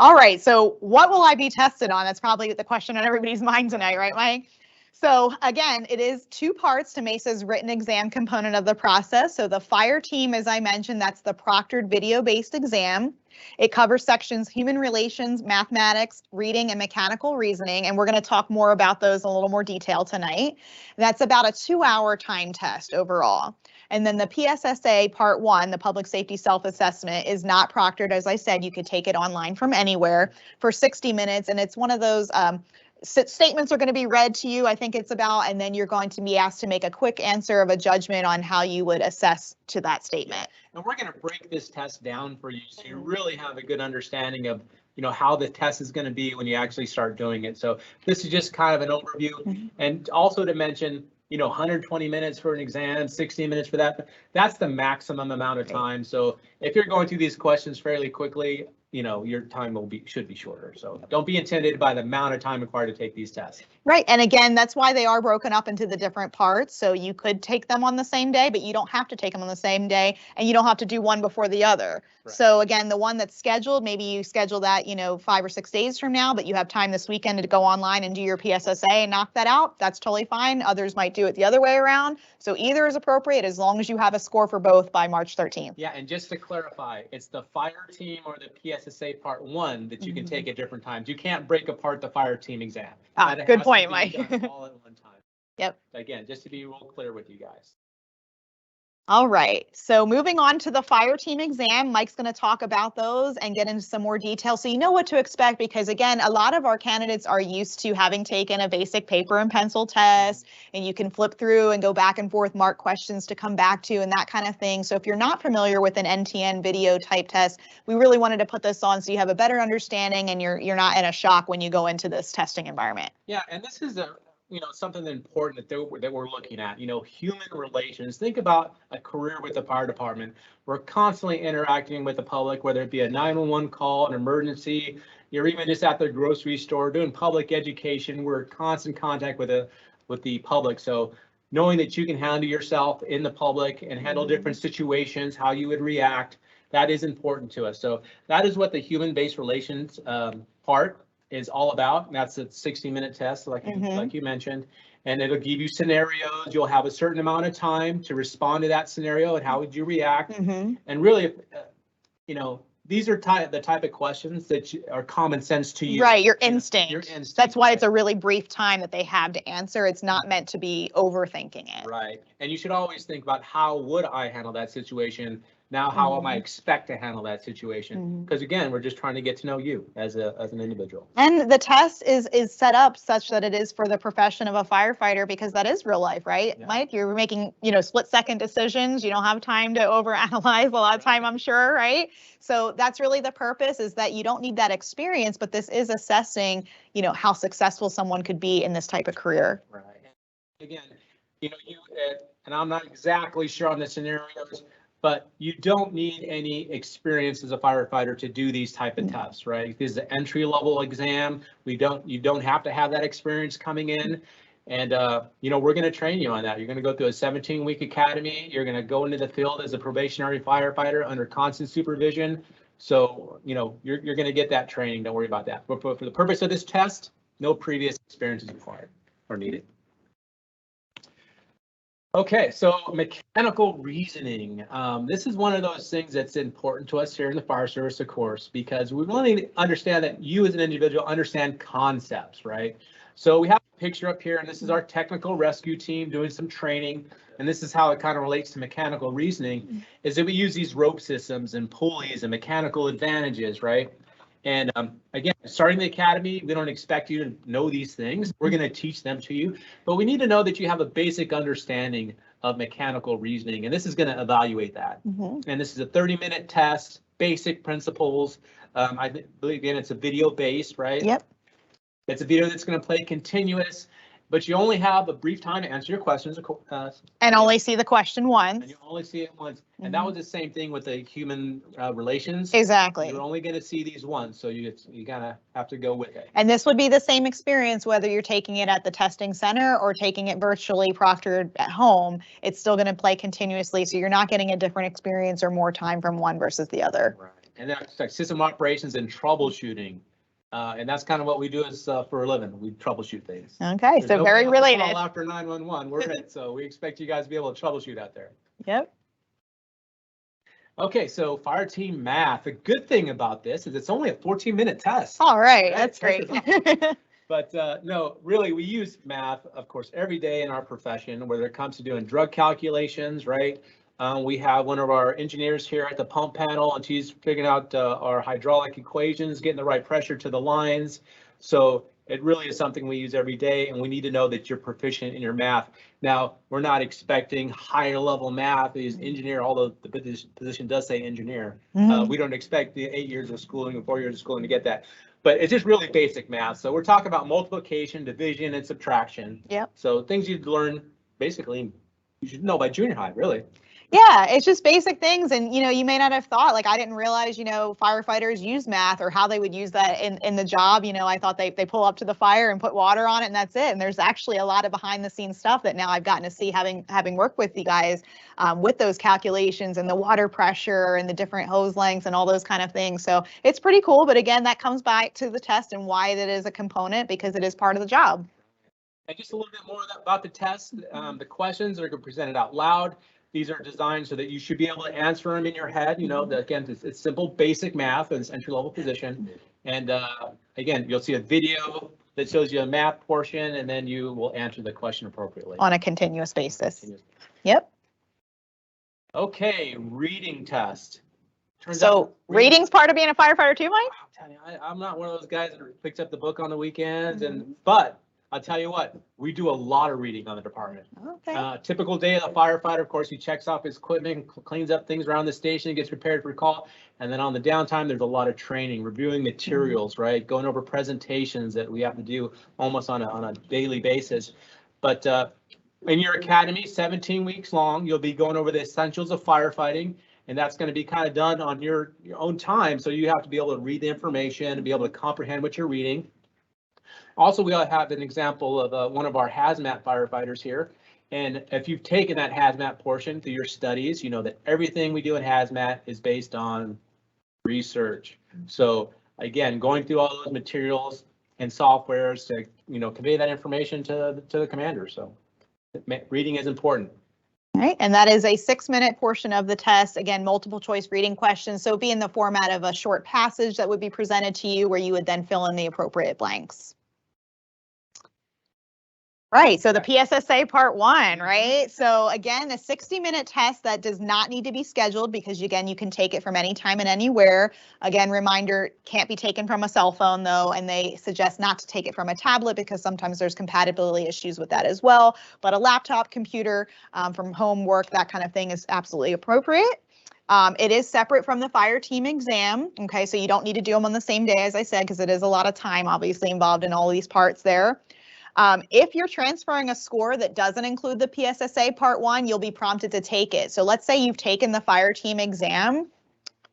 All right, so what will I be tested on? That's probably the question on everybody's mind tonight, right, Mike? So again, it is two parts to Mesa's written exam component of the process. So the fire team, as I mentioned, that's the proctored video-based exam. It covers sections human relations, mathematics, reading, and mechanical reasoning. And we're going to talk more about those in a little more detail tonight. That's about a 2-hour time test overall. And then the PSSA Part 1, the public safety self-assessment, is not proctored. As I said, you could take it online from anywhere for 60 minutes. And it's one of those statements are going to be read to you, I think it's about, and then you're going to be asked to make a quick answer of a judgment on how you would assess to that statement. And we're going to break this test down for you so you really have a good understanding of, how the test is going to be when you actually start doing it. So this is just kind of an overview. And also to mention, 120 minutes for an exam, 60 minutes for that. That's the maximum amount of time. So if you're going through these questions fairly quickly, your time should be shorter. So don't be intimidated by the amount of time required to take these tests. Right. And again, that's why they are broken up into the different parts. So you could take them on the same day, but you don't have to take them on the same day, and you don't have to do one before the other. Right. So again, the one that's scheduled, maybe you schedule that, 5 or 6 days from now, but you have time this weekend to go online and do your PSSA and knock that out. That's totally fine. Others might do it the other way around. So either is appropriate as long as you have a score for both by March 13th. Yeah. And just to clarify, it's the fire team or the PSSA Part 1 that you can take at different times. You can't break apart the fire team exam. Good point, Mike. All at one time. Yep. Again, just to be real clear with you guys. All right, so moving on to the fire team exam, Mike's going to talk about those and get into some more detail so you know what to expect, because again, a lot of our candidates are used to having taken a basic paper and pencil test, and you can flip through and go back and forth, mark questions to come back to and that kind of thing. So if you're not familiar with an NTN video type test, we really wanted to put this on so you have a better understanding and you're not in a shock when you go into this testing environment. Yeah, and this is something important that we're looking at, human relations. Think about a career with the fire department. We're constantly interacting with the public, whether it be a 911 call, an emergency, you're even just at the grocery store doing public education. We're in constant contact with the public. So knowing that you can handle yourself in the public and handle different situations, how you would react, that is important to us. So that is what the human-based relations part is all about. And that's a 60-minute test, like you mentioned, and it'll give you scenarios. You'll have a certain amount of time to respond to that scenario and how would you react. And really, these are the type of questions that are common sense to you. Right, your instinct. Your instinct. That's why it's a really brief time that they have to answer. It's not meant to be overthinking it. Right, and you should always think about how would I handle that situation. Now, how am I expect to handle that situation? Because again, we're just trying to get to know you as an individual. And the test is set up such that it is for the profession of a firefighter, because that is real life, right? Yeah. Mike, you're making, split-second decisions. You don't have time to overanalyze a lot of time, I'm sure, right? So that's really the purpose, is that you don't need that experience, but this is assessing, how successful someone could be in this type of career. Right. Again, and I'm not exactly sure on the scenarios, but you don't need any experience as a firefighter to do these type of tests, right? This is an entry-level exam. You don't have to have that experience coming in. And, we're going to train you on that. You're going to go through a 17-week academy. You're going to go into the field as a probationary firefighter under constant supervision. So, you're going to get that training. Don't worry about that. But for the purpose of this test, no previous experience is required or needed. Okay, so mechanical reasoning. This is one of those things that's important to us here in the fire service, of course, because we want to understand that you as an individual understand concepts, right? So we have a picture up here, and this is our technical rescue team doing some training, and this is how it kind of relates to mechanical reasoning, is that we use these rope systems and pulleys and mechanical advantages, right? And again, starting the academy, we don't expect you to know these things. We're going to teach them to you, but we need to know that you have a basic understanding of mechanical reasoning, and this is going to evaluate that. And this is a 30-minute test, basic principles. I believe, again, it's a video based, right? Yep. It's a video that's going to play continuous, but you only have a brief time to answer your questions. And only see the question once. And you only see it once. And that was the same thing with the human relations. Exactly. You're only going to see these once, so you kind of have to go with it. And this would be the same experience whether you're taking it at the testing center or taking it virtually proctored at home. It's still going to play continuously, so you're not getting a different experience or more time from one versus the other. Right. And that's like system operations and troubleshooting. And that's kind of what we do as for a living. We troubleshoot things. Okay, There's so very nobody else to related. call after 911, we're it. So we expect you guys to be able to troubleshoot out there. Yep. Okay, so fire team math. The good thing about this is it's only a 14-minute test. All right, Right, that's great. But no, really, we use math, of course, every day in our profession, whether it comes to doing drug calculations, right? We have one of our engineers here at the pump panel, and she's figuring out our hydraulic equations, getting the right pressure to the lines. So it really is something we use every day, and we need to know that you're proficient in your math. Now, we're not expecting higher level math as engineer, although the position does say engineer. We don't expect the 8 years of schooling or 4 years of schooling to get that. But it's just really basic math. So we're talking about multiplication, division, and subtraction. Yep. So things you'd learn basically, you should know by junior high, really. Yeah, it's just basic things. And, you may not have thought, like, I didn't realize, firefighters use math or how they would use that in the job. I thought they pull up to the fire and put water on it and that's it. And there's actually a lot of behind the scenes stuff that now I've gotten to see having worked with you guys with those calculations and the water pressure and the different hose lengths and all those kind of things. So it's pretty cool. But again, that comes back to the test and why that is a component, because it is part of the job. And just a little bit more about the test. The questions are presented out loud. These are designed so that you should be able to answer them in your head. Again, it's simple, basic math in this entry-level position. And again, you'll see a video that shows you a math portion, and then you will answer the question appropriately. On a continuous basis. Yep. Okay, reading test. So reading's part of being a firefighter too, Mike? I'll tell you, I'm not one of those guys that picks up the book on the weekends, but I'll tell you what, we do a lot of reading on the department. Okay. Typical day of the firefighter, of course, he checks off his equipment, cleans up things around the station, gets prepared for call. And then on the downtime, there's a lot of training, reviewing materials, right? Going over presentations that we have to do almost on a daily basis. But in your academy, 17 weeks long, you'll be going over the essentials of firefighting. And that's going to be kind of done on your own time. So you have to be able to read the information and be able to comprehend what you're reading. Also, we have an example of one of our hazmat firefighters here. And if you've taken that hazmat portion through your studies, you know that everything we do in hazmat is based on research. So again, going through all those materials and softwares to, convey that information to the commander. So reading is important. All right, and that is a 6-minute portion of the test. Again, multiple choice reading questions. So it'd be in the format of a short passage that would be presented to you where you would then fill in the appropriate blanks. Right, so the PSSA part 1, right? So again, a 60-minute test that does not need to be scheduled because again, you can take it from any time and anywhere. Again, reminder, can't be taken from a cell phone though, and they suggest not to take it from a tablet because sometimes there's compatibility issues with that as well. But a laptop, computer, from home work, that kind of thing is absolutely appropriate. It is separate from the fire team exam. Okay, so you don't need to do them on the same day, as I said, because it is a lot of time obviously involved in all these parts there. If you're transferring a score that doesn't include the PSSA part 1, you'll be prompted to take it. So let's say you've taken the fire team exam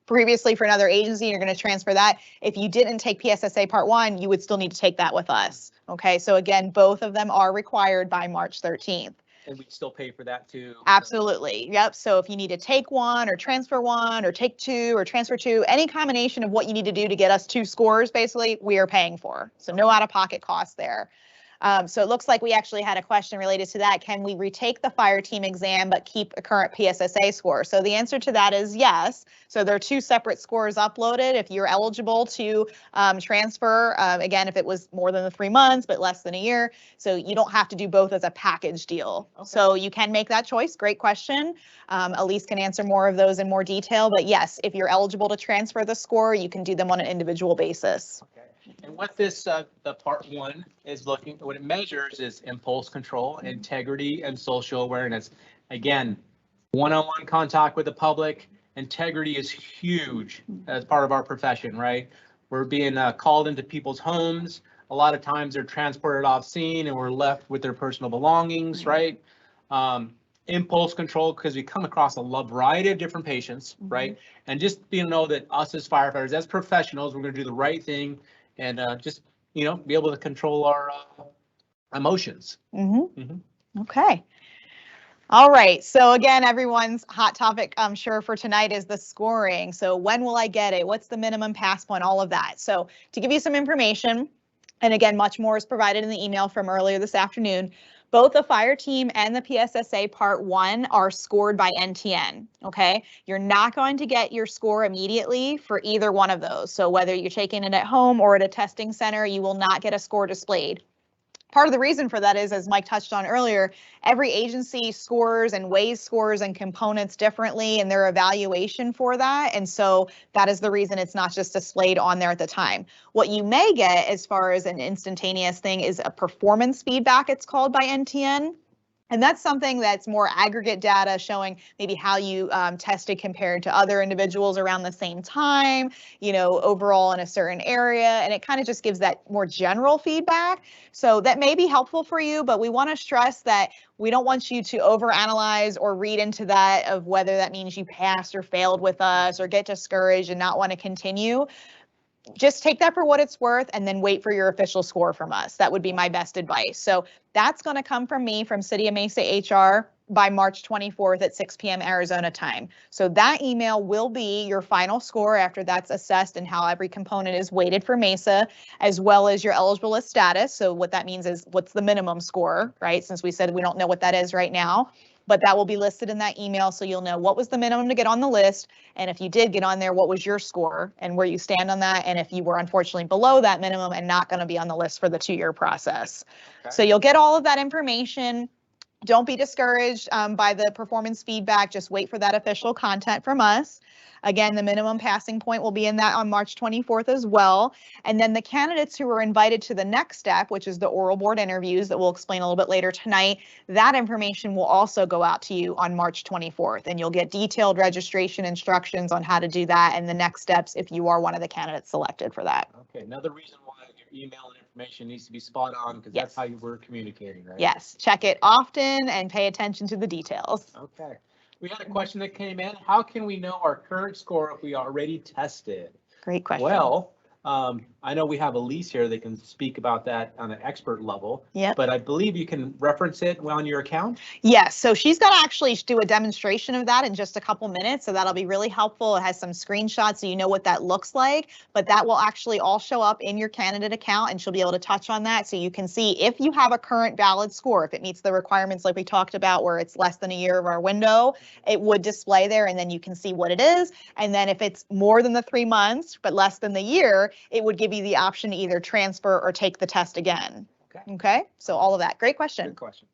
previously for another agency, you're going to transfer that. If you didn't take PSSA part 1, you would still need to take that with us. Okay, so again, both of them are required by March 13th. And we still pay for that too. Absolutely. Yep. So if you need to take 1 or transfer 1 or take 2 or transfer 2, any combination of what you need to do to get us 2 scores, basically, we are paying for. So no out-of-pocket cost there. So it looks like we actually had a question related to that. Can we retake the fire team exam but keep a current PSSA score? So the answer to that is yes. So there are 2 separate scores uploaded. If you're eligible to transfer, again, if it was more than the 3 months but less than a year, so you don't have to do both as a package deal. Okay. So you can make that choice. Great question. Elise can answer more of those in more detail. But yes, if you're eligible to transfer the score, you can do them on an individual basis. Okay. And what this, the part 1 is what it measures is impulse control, integrity, and social awareness. Again, one-on-one contact with the public. Integrity is huge as part of our profession, right? We're being called into people's homes. A lot of times they're transported off scene and we're left with their personal belongings, right? Impulse control, because we come across a variety of different patients, right? And just know that us as firefighters, as professionals, we're going to do the right thing. And just, be able to control our emotions. Okay. All right. So again, everyone's hot topic, I'm sure, for tonight is the scoring. So when will I get it? What's the minimum pass point? All of that. So to give you some information, and again, much more is provided in the email from earlier this afternoon. Both the fire team and the PSSA Part 1 are scored by NTN, okay? You're not going to get your score immediately for either one of those. So whether you're taking it at home or at a testing center, you will not get a score displayed. Part of the reason for that is, as Mike touched on earlier, every agency scores and weighs scores and components differently in their evaluation for that. And so that is the reason it's not just displayed on there at the time. What you may get as far as an instantaneous thing is a performance feedback, it's called by NTN. And that's something that's more aggregate data showing maybe how you tested compared to other individuals around the same time, you know, overall in a certain area. And it kind of just gives that more general feedback. So that may be helpful for you, but we want to stress that we don't want you to overanalyze or read into that of whether that means you passed or failed with us or get discouraged and not want to continue. Just take that for what it's worth and then wait for your official score from us. That would be my best advice. So that's going to come from me, from City of Mesa HR, by March 24th at 6 p.m. Arizona time. So that email will be your final score after that's assessed and how every component is weighted for Mesa, as well as your eligible list status. So what that means is what's the minimum score, right? Since we said we don't know what that is right now, but that will be listed in that email. So you'll know what was the minimum to get on the list. And if you did get on there, what was your score and where you stand on that? And if you were unfortunately below that minimum and not going to be on the list for the 2-year process. Okay. So you'll get all of that information. Don't be discouraged by the performance feedback. Just wait for that official content from us. Again, the minimum passing point will be in that on March 24th as well. And then the candidates who are invited to the next step, which is the oral board interviews that we'll explain a little bit later tonight, that information will also go out to you on March 24th. And you'll get detailed registration instructions on how to do that and the next steps if you are one of the candidates selected for that. Okay, another reason why your email and information needs to be spot on, because that's how you were communicating, right? Yes, check it often and pay attention to the details. Okay. We had a question that came in. How can we know our current score if we already tested? Great question. Well, I know we have Elise here that can speak about that on an expert level. Yep. But I believe you can reference it on your account. Yes. So she's going to actually do a demonstration of that in just a couple minutes. So that'll be really helpful. It has some screenshots so you know what that looks like, but that will actually all show up in your candidate account and she'll be able to touch on that. So you can see if you have a current valid score, if it meets the requirements like we talked about where it's less than a year of our window, it would display there and then you can see what it is. And then if it's more than the 3 months, but less than the year, it would give you the option to either transfer or take the test again. Okay. So all of that. Great question. Good question.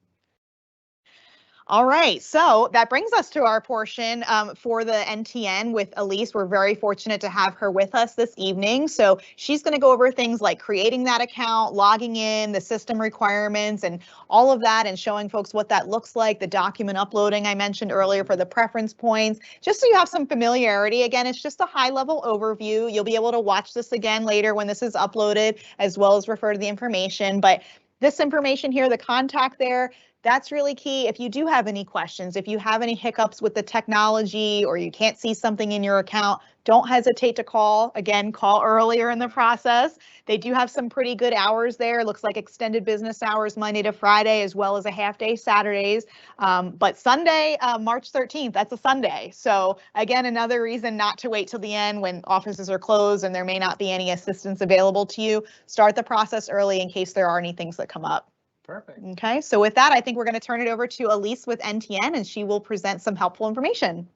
All right, so that brings us to our portion for the NTN with Elise. We're very fortunate to have her with us this evening. So she's going to go over things like creating that account, logging in, the system requirements, and all of that, and showing folks what that looks like, the document uploading I mentioned earlier for the preference points, just so you have some familiarity. Again, it's just a high-level overview. You'll be able to watch this again later when this is uploaded, as well as refer to the information. But this information here, the contact there, that's really key. If you do have any questions, if you have any hiccups with the technology or you can't see something in your account, don't hesitate to call. Again, call earlier in the process. They do have some pretty good hours there. It looks like extended business hours Monday to Friday, as well as a half day Saturdays. But Sunday, March 13th, that's a Sunday. So again, another reason not to wait till the end when offices are closed and there may not be any assistance available to you. Start the process early in case there are any things that come up. Perfect. Okay, so with that, I think we're going to turn it over to Elise with NTN and she will present some helpful information.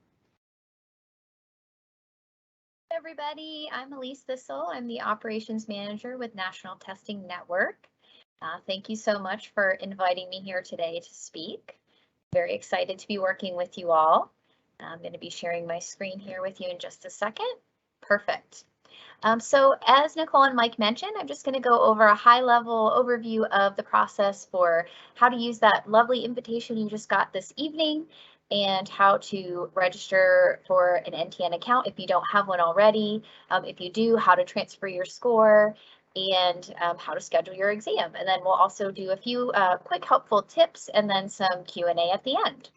Hey everybody, I'm Elise Thistle. I'm the operations manager with National Testing Network. Thank you so much for inviting me here today to speak. Very excited to be working with you all. I'm going to be sharing my screen here with you in just a second. Perfect. So as Nicole and Mike mentioned, I'm just going to go over a high-level overview of the process for how to use that lovely invitation you just got this evening and how to register for an NTN account if you don't have one already. If you do, how to transfer your score and how to schedule your exam. And then we'll also do a few quick helpful tips and then some Q&A at the end.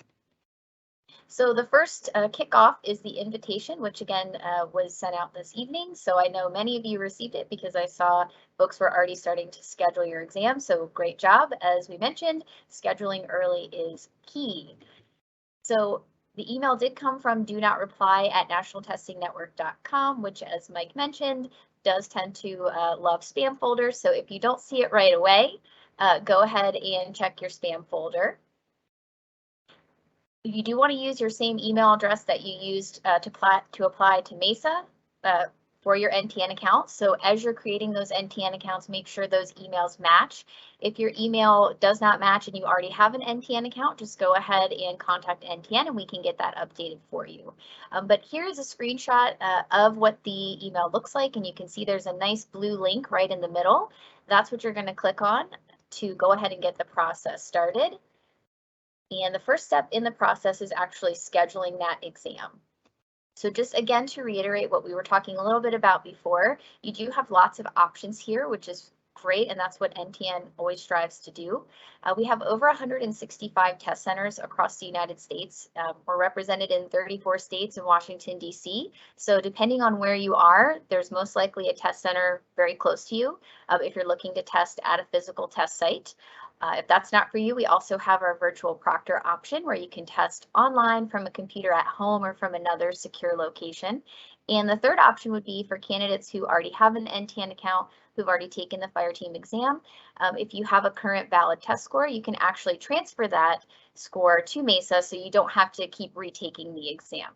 So the first kickoff is the invitation, which again was sent out this evening. So I know many of you received it because I saw folks were already starting to schedule your exam. So great job. As we mentioned, scheduling early is key. So the email did come from do-not-reply@nationaltestingnetwork.com, which, as Mike mentioned, does tend to love spam folders. So if you don't see it right away, go ahead and check your spam folder. You do want to use your same email address that you used to apply to Mesa for your NTN account. So as you're creating those NTN accounts, make sure those emails match. If your email does not match and you already have an NTN account, just go ahead and contact NTN and we can get that updated for you. But here is a screenshot of what the email looks like, and you can see there's a nice blue link right in the middle. That's what you're going to click on to go ahead and get the process started. And the first step in the process is actually scheduling that exam. So just again, to reiterate what we were talking a little bit about before, you do have lots of options here, which is great, and that's what NTN always strives to do. We have over 165 test centers across the United States. We're represented in 34 states and Washington, D.C. So depending on where you are, there's most likely a test center very close to you if you're looking to test at a physical test site. If that's not for you, we also have our virtual proctor option where you can test online from a computer at home or from another secure location. And the third option would be for candidates who already have an NTN account, who've already taken the fire team exam. If you have a current valid test score, you can actually transfer that score to Mesa so you don't have to keep retaking the exam.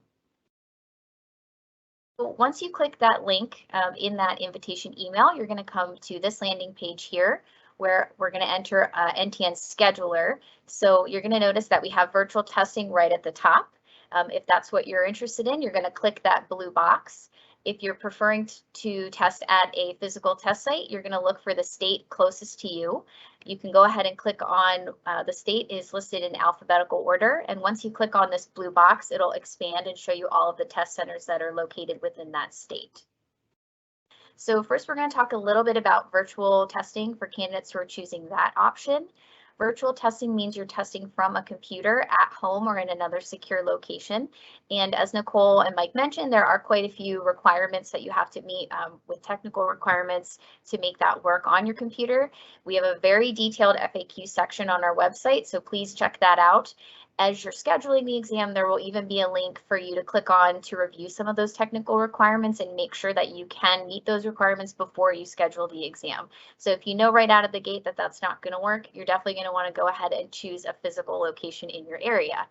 So once you click that link in that invitation email, you're going to come to this landing page here, where we're going to enter NTN scheduler. So you're going to notice that we have virtual testing right at the top. If that's what you're interested in, you're going to click that blue box. If you're preferring to test at a physical test site, you're going to look for the state closest to you. You can go ahead and click on the state is listed in alphabetical order. And once you click on this blue box, it'll expand and show you all of the test centers that are located within that state. So first, we're going to talk a little bit about virtual testing for candidates who are choosing that option. Virtual testing means you're testing from a computer at home or in another secure location. And as Nicole and Mike mentioned, there are quite a few requirements that you have to meet with technical requirements to make that work on your computer. We have a very detailed FAQ section on our website, so please check that out. As you're scheduling the exam, there will even be a link for you to click on to review some of those technical requirements and make sure that you can meet those requirements before you schedule the exam. So if you know right out of the gate that that's not going to work, you're definitely going to want to go ahead and choose a physical location in your area.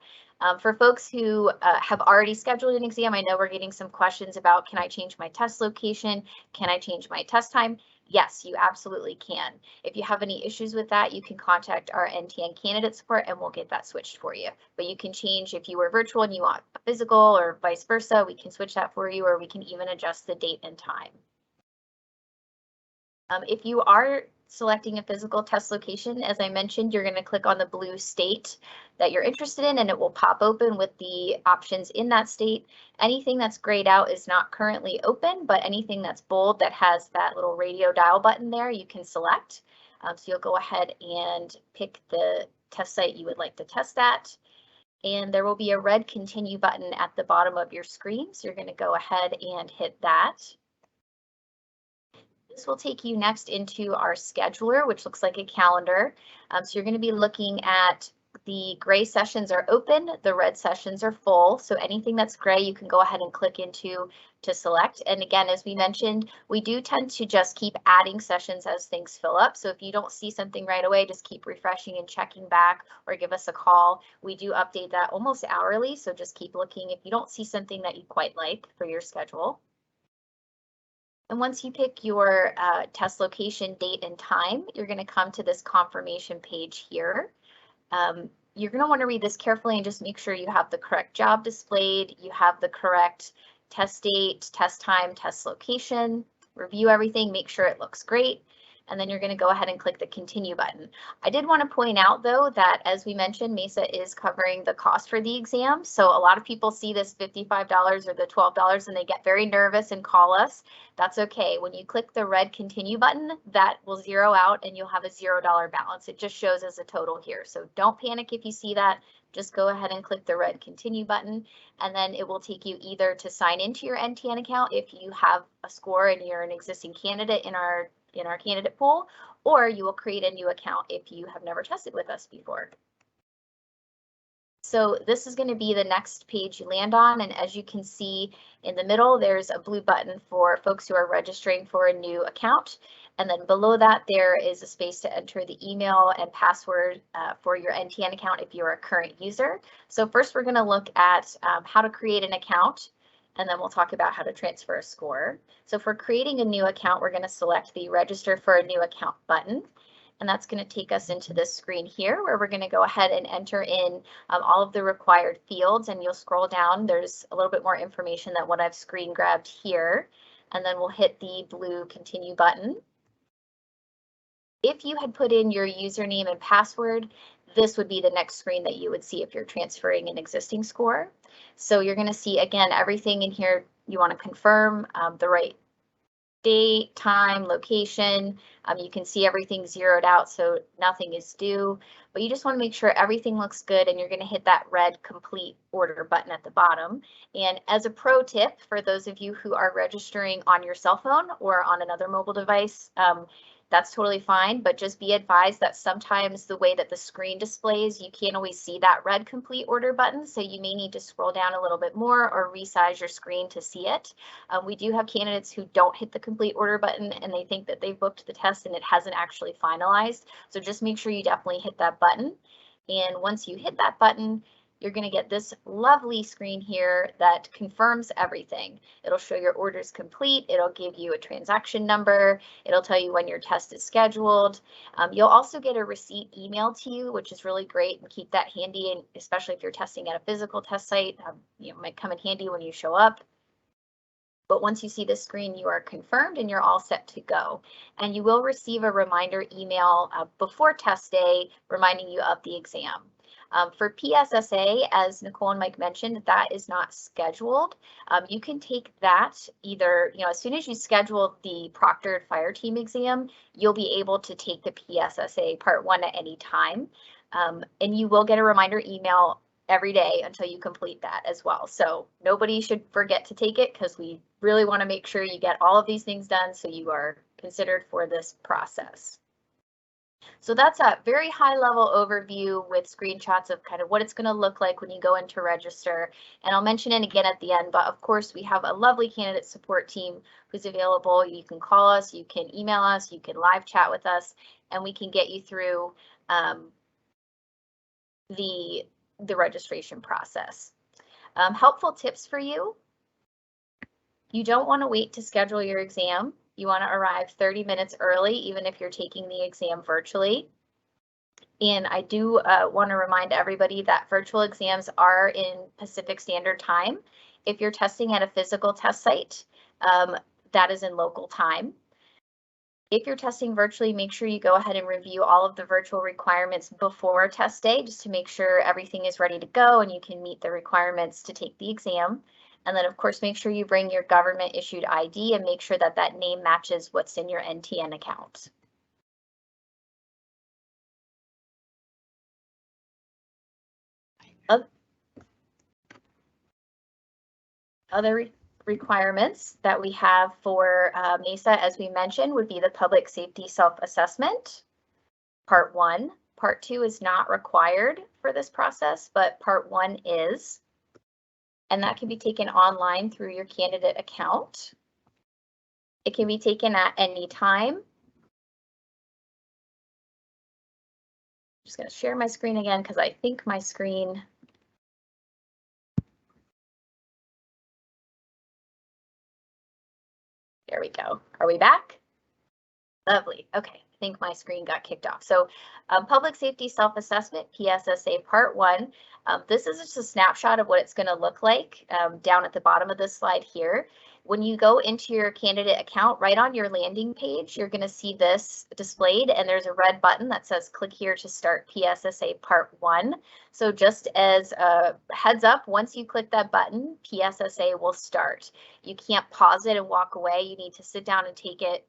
For folks who have already scheduled an exam, I know we're getting some questions about, can I change my test location? Can I change my test time? Yes, you absolutely can. If you have any issues with that, you can contact our NTN candidate support and we'll get that switched for you. But you can change if you were virtual and you want a physical or vice versa, we can switch that for you, or we can even adjust the date and time. If you are selecting a physical test location, as I mentioned, you're going to click on the blue state that you're interested in and it will pop open with the options in that state. Anything that's grayed out is not currently open, but anything that's bold that has that little radio dial button there, you can select. So you'll go ahead and pick the test site you would like to test at. And there will be a red continue button at the bottom of your screen. So you're going to go ahead and hit that. This will take you next into our scheduler, which looks like a calendar. So you're going to be looking at the gray sessions are open, the red sessions are full. So anything that's gray, you can go ahead and click into to select. And again, as we mentioned, we do tend to just keep adding sessions as things fill up. So if you don't see something right away, just keep refreshing and checking back or give us a call. We do update that almost hourly. So just keep looking if you don't see something that you quite like for your schedule. And once you pick your test location, date, and time, you're going to come to this confirmation page here. You're going to want to read this carefully and just make sure you have the correct job displayed, you have the correct test date, test time, test location, review everything, make sure it looks great. And then you're going to go ahead and click the continue button. I did want to point out, though, that as we mentioned, Mesa is covering the cost for the exam. So a lot of people see this $55 or the $12 and they get very nervous and call us. That's okay. When you click the red continue button, that will zero out and you'll have a $0 balance. It just shows as a total here. So don't panic if you see that. Just go ahead and click the red continue button, and then it will take you either to sign into your NTN account if you have a score and you're an existing candidate in our candidate pool, or you will create a new account if you have never tested with us before. So this is going to be the next page you land on, and as you can see in the middle, there's a blue button for folks who are registering for a new account. And then below that, there is a space to enter the email and password for your NTN account if you're a current user. So first, we're going to look at how to create an account, and then we'll talk about how to transfer a score. So for creating a new account, we're going to select the Register for a New Account button. And that's going to take us into this screen here where we're going to go ahead and enter in all of the required fields, and you'll scroll down. There's a little bit more information than what I've screen grabbed here. And then we'll hit the blue Continue button. If you had put in your username and password, this would be the next screen that you would see if you're transferring an existing score. So you're going to see, again, everything in here you want to confirm, the right date, time, location. You can see everything zeroed out, so nothing is due, but you just want to make sure everything looks good, and you're going to hit that red complete order button at the bottom. And as a pro tip, for those of you who are registering on your cell phone or on another mobile device, that's totally fine, but just be advised that sometimes the way that the screen displays, you can't always see that red complete order button, so you may need to scroll down a little bit more or resize your screen to see it. We do have candidates who don't hit the complete order button and they think that they've booked the test and it hasn't actually finalized, so just make sure you definitely hit that button. And once you hit that button, you're going to get this lovely screen here that confirms everything. It'll show your orders complete. It'll give you a transaction number. It'll tell you when your test is scheduled. You'll also get a receipt emailed to you, which is really great, and keep that handy, and especially if you're testing at a physical test site, it might come in handy when you show up. But once you see this screen, you are confirmed and you're all set to go. And you will receive a reminder email before test day reminding you of the exam. For PSSA, as Nicole and Mike mentioned, that is not scheduled. You can take that either, as soon as you schedule the proctored fire team exam, you'll be able to take the PSSA Part 1 at any time. And you will get a reminder email every day until you complete that as well. So nobody should forget to take it, because we really want to make sure you get all of these things done so you are considered for this process. So that's a very high level overview with screenshots of kind of what it's going to look like when you go in to register. And I'll mention it again at the end, but of course we have a lovely candidate support team who's available. You can call us, you can email us, you can live chat with us, and we can get you through the registration process. Helpful tips for you. You don't want to wait to schedule your exam. You want to arrive 30 minutes early, even if you're taking the exam virtually. And I do want to remind everybody that virtual exams are in Pacific Standard Time. If you're testing at a physical test site, that is in local time. If you're testing virtually, make sure you go ahead and review all of the virtual requirements before test day, just to make sure everything is ready to go and you can meet the requirements to take the exam. And then, of course, make sure you bring your government issued ID and make sure that that name matches what's in your NTN account. Other requirements that we have for Mesa, as we mentioned, would be the public safety self-assessment, Part 1. Part 2 is not required for this process, but Part 1 is. And that can be taken online through your candidate account. It can be taken at any time. I'm just going to share my screen again because I think my screen. There we go. Are we back? Lovely. Okay. I think my screen got kicked off. So public safety self-assessment, PSSA Part 1. This is just a snapshot of what it's going to look like down at the bottom of this slide here. When you go into your candidate account, right on your landing page, you're going to see this displayed, and there's a red button that says click here to start PSSA Part 1. So just as a heads up, once you click that button, PSSA will start. You can't pause it and walk away. You need to sit down and take it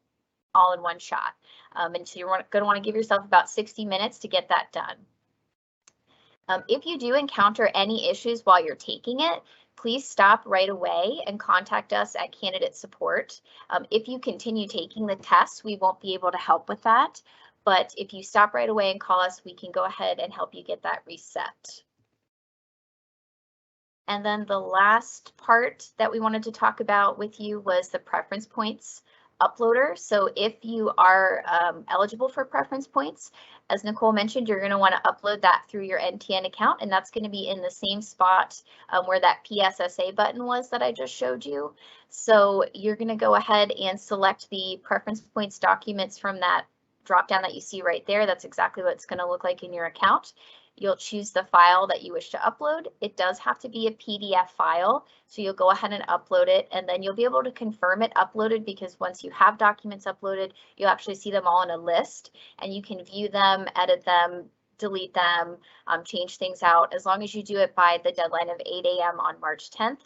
all in one shot. And so you're going to want to give yourself about 60 minutes to get that done. If you do encounter any issues while you're taking it, please stop right away and contact us at candidate support. If you continue taking the test, we won't be able to help with that. But if you stop right away and call us, we can go ahead and help you get that reset. And then the last part that we wanted to talk about with you was the preference points uploader. So if you are eligible for preference points, as Nicole mentioned, you're going to want to upload that through your NTN account, and that's going to be in the same spot where that PSSA button was that I just showed you. So you're going to go ahead and select the preference points documents from that drop down that you see right there. That's exactly what it's going to look like in your account. You'll choose the file that you wish to upload. It does have to be a PDF file, so you'll go ahead and upload it, and then you'll be able to confirm it uploaded, because once you have documents uploaded, you'll actually see them all in a list, and you can view them, edit them, delete them, change things out. As long as you do it by the deadline of 8 a.m. on March 10th,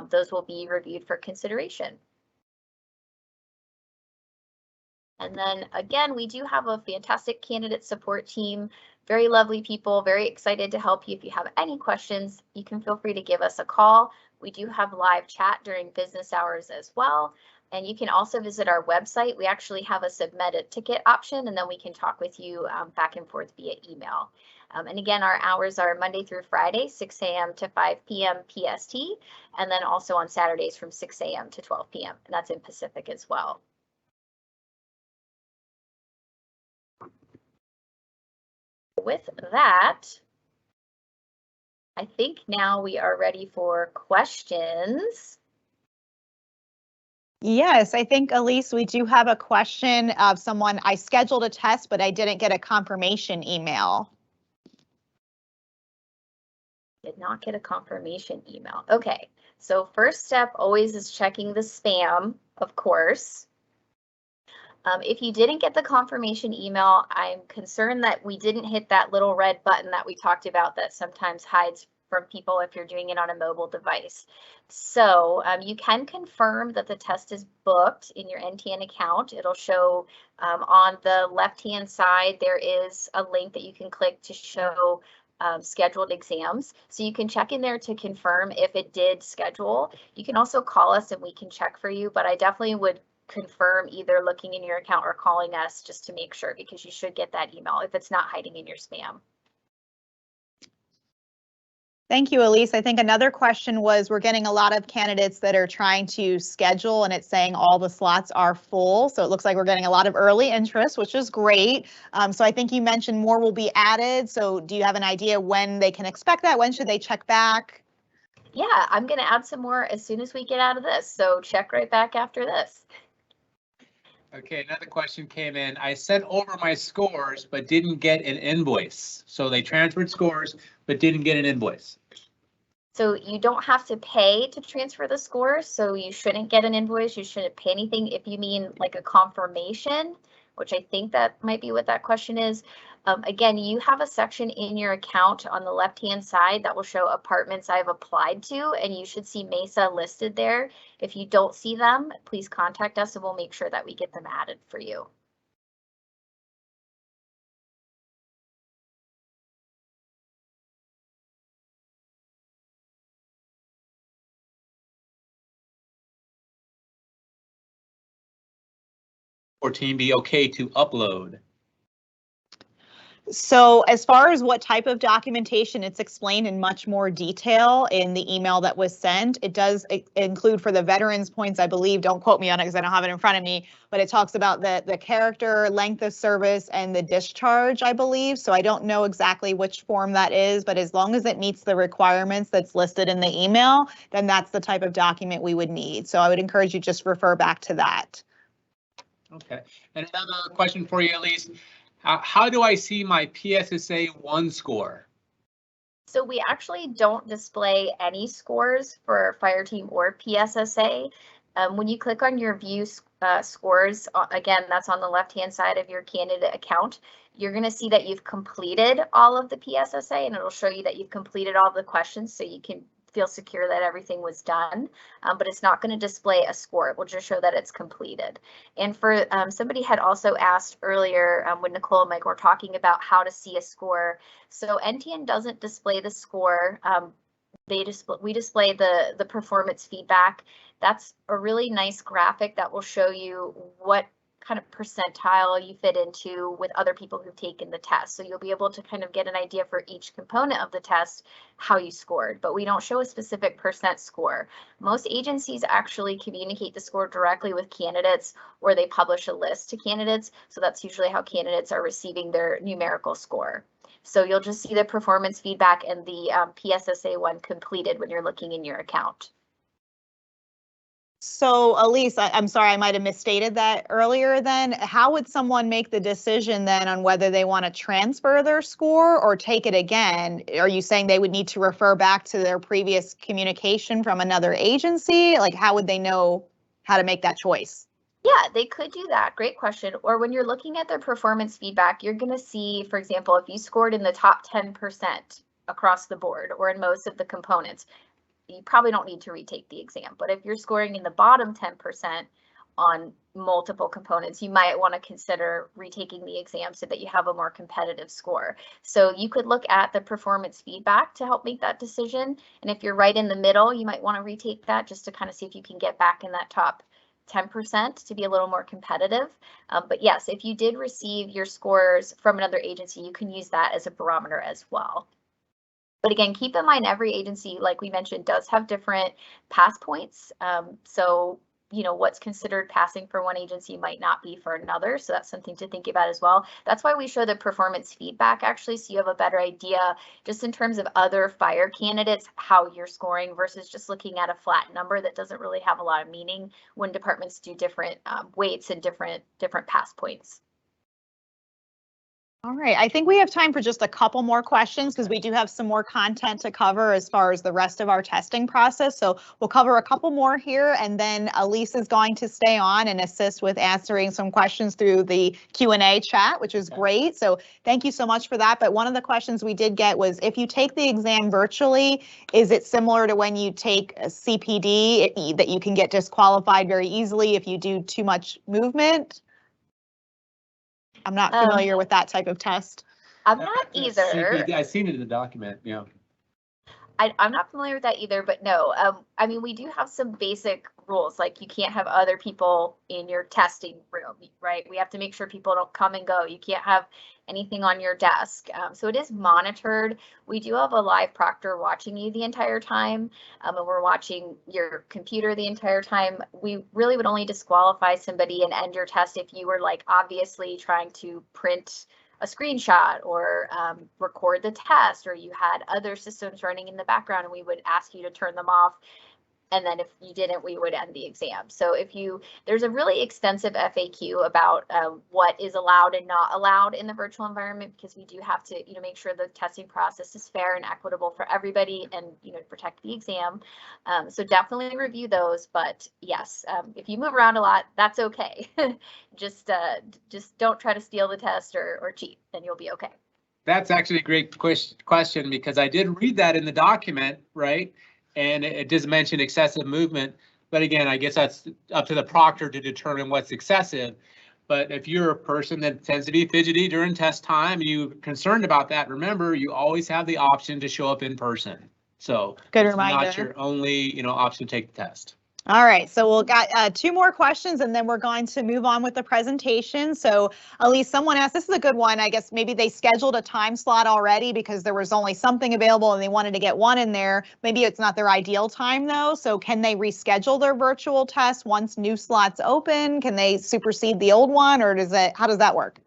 those will be reviewed for consideration. And then again, we do have a fantastic candidate support team, very lovely people, very excited to help you. If you have any questions, you can feel free to give us a call. We do have live chat during business hours as well. And you can also visit our website. We actually have a submit a ticket option, and then we can talk with you back and forth via email. And again, our hours are Monday through Friday, 6 a.m. to 5 p.m. PST, and then also on Saturdays from 6 a.m. to 12 p.m. And that's in Pacific as well. With that, I think now we are ready for questions. Yes, I think, Elise, we do have a question of someone. I scheduled a test, but I didn't get a confirmation email. Did not get a confirmation email. Okay, so first step always is checking the spam, of course. If you didn't get the confirmation email, I'm concerned that we didn't hit that little red button that we talked about that sometimes hides from people if you're doing it on a mobile device. So you can confirm that the test is booked in your NTN account. It'll show on the left-hand side, there is a link that you can click to show scheduled exams. So you can check in there to confirm if it did schedule. You can also call us and we can check for you, but I definitely would confirm either looking in your account or calling us just to make sure, because you should get that email if it's not hiding in your spam. Thank you, Elise. I think another question was, we're getting a lot of candidates that are trying to schedule and it's saying all the slots are full. So it looks like we're getting a lot of early interest, which is great. So I think you mentioned more will be added. So do you have an idea when they can expect that? When should they check back? Yeah, I'm going to add some more as soon as we get out of this. So check right back after this. Okay, another question came in. I sent over my scores, but didn't get an invoice. So they transferred scores, but didn't get an invoice. So you don't have to pay to transfer the scores. So you shouldn't get an invoice. You shouldn't pay anything. If you mean like a confirmation, which I think that might be what that question is. Again, you have a section in your account on the left-hand side that will show apartments I've applied to, and you should see Mesa listed there. If you don't see them, please contact us and we'll make sure that we get them added for you. Or team be okay to upload? So as far as what type of documentation, it's explained in much more detail in the email that was sent. It does include for the veterans points, I believe, don't quote me on it because I don't have it in front of me, but it talks about the character, length of service, and the discharge, I believe. So I don't know exactly which form that is, but as long as it meets the requirements that's listed in the email, then that's the type of document we would need. So I would encourage you just refer back to that. Okay, and another question for you, Elise. How do I see my PSSA 1 score? So we actually don't display any scores for Fireteam or PSSA. When you click on your view scores, again, that's on the left-hand side of your candidate account, you're going to see that you've completed all of the PSSA, and it'll show you that you've completed all the questions, so you can feel secure that everything was done, but it's not going to display a score. It will just show that it's completed. And for somebody had also asked earlier when Nicole and Mike were talking about how to see a score. So NTN doesn't display the score. We display the performance feedback. That's a really nice graphic that will show you what kind of percentile you fit into with other people who've taken the test. So you'll be able to kind of get an idea for each component of the test, how you scored, but we don't show a specific percent score. Most agencies actually communicate the score directly with candidates, or they publish a list to candidates. So that's usually how candidates are receiving their numerical score. So you'll just see the performance feedback and the PSSA one completed when you're looking in your account. So Elise, I'm sorry, I might have misstated that earlier then. How would someone make the decision then on whether they want to transfer their score or take it again? Are you saying they would need to refer back to their previous communication from another agency? Like, how would they know how to make that choice? Yeah, they could do that. Great question. Or when you're looking at their performance feedback, you're going to see, for example, if you scored in the top 10% across the board or in most of the components, you probably don't need to retake the exam. But if you're scoring in the bottom 10% on multiple components, you might want to consider retaking the exam so that you have a more competitive score. So you could look at the performance feedback to help make that decision. And if you're right in the middle, you might want to retake that just to kind of see if you can get back in that top 10% to be a little more competitive. But yes, if you did receive your scores from another agency, you can use that as a barometer as well. But again, keep in mind every agency, like we mentioned, does have different pass points. So, you know, what's considered passing for one agency might not be for another. So that's something to think about as well. That's why we show the performance feedback actually, so you have a better idea just in terms of other fire candidates, how you're scoring versus just looking at a flat number that doesn't really have a lot of meaning when departments do different weights and different pass points. All right, I think we have time for just a couple more questions because we do have some more content to cover as far as the rest of our testing process. So we'll cover a couple more here, and then Elise is going to stay on and assist with answering some questions through the Q&A chat, which is great. So thank you so much for that. But one of the questions we did get was, if you take the exam virtually, is it similar to when you take a CPD that you can get disqualified very easily if you do too much movement? I'm not familiar with that type of test. I'm not either. CPD, I've seen it in the document, yeah. I'm not familiar with that either, but no, I mean, we do have some basic rules, like you can't have other people in your testing room, right? We have to make sure people don't come and go. You can't have anything on your desk. So it is monitored. We do have a live proctor watching you the entire time, and we're watching your computer the entire time. We really would only disqualify somebody and end your test if you were like obviously trying to print a screenshot or record the test, or you had other systems running in the background and we would ask you to turn them off. And then if you didn't, we would end the exam. So there's a really extensive FAQ about what is allowed and not allowed in the virtual environment, because we do have to, make sure the testing process is fair and equitable for everybody and, protect the exam. So definitely review those. But yes, if you move around a lot, that's okay. Just don't try to steal the test or cheat, and you'll be okay. That's actually a great question, because I did read that in the document, right? And it does mention excessive movement, but again, I guess that's up to the proctor to determine what's excessive. But if you're a person that tends to be fidgety during test time, and you're concerned about that, remember, you always have the option to show up in person. So good it's reminder. Not your only, option to take the test. All right, so we'll got two more questions and then we're going to move on with the presentation. So Elise, someone asked, this is a good one. I guess maybe they scheduled a time slot already because there was only something available and they wanted to get one in there. Maybe it's not their ideal time though. So can they reschedule their virtual test once new slots open? Can they supersede the old one, or how does that work?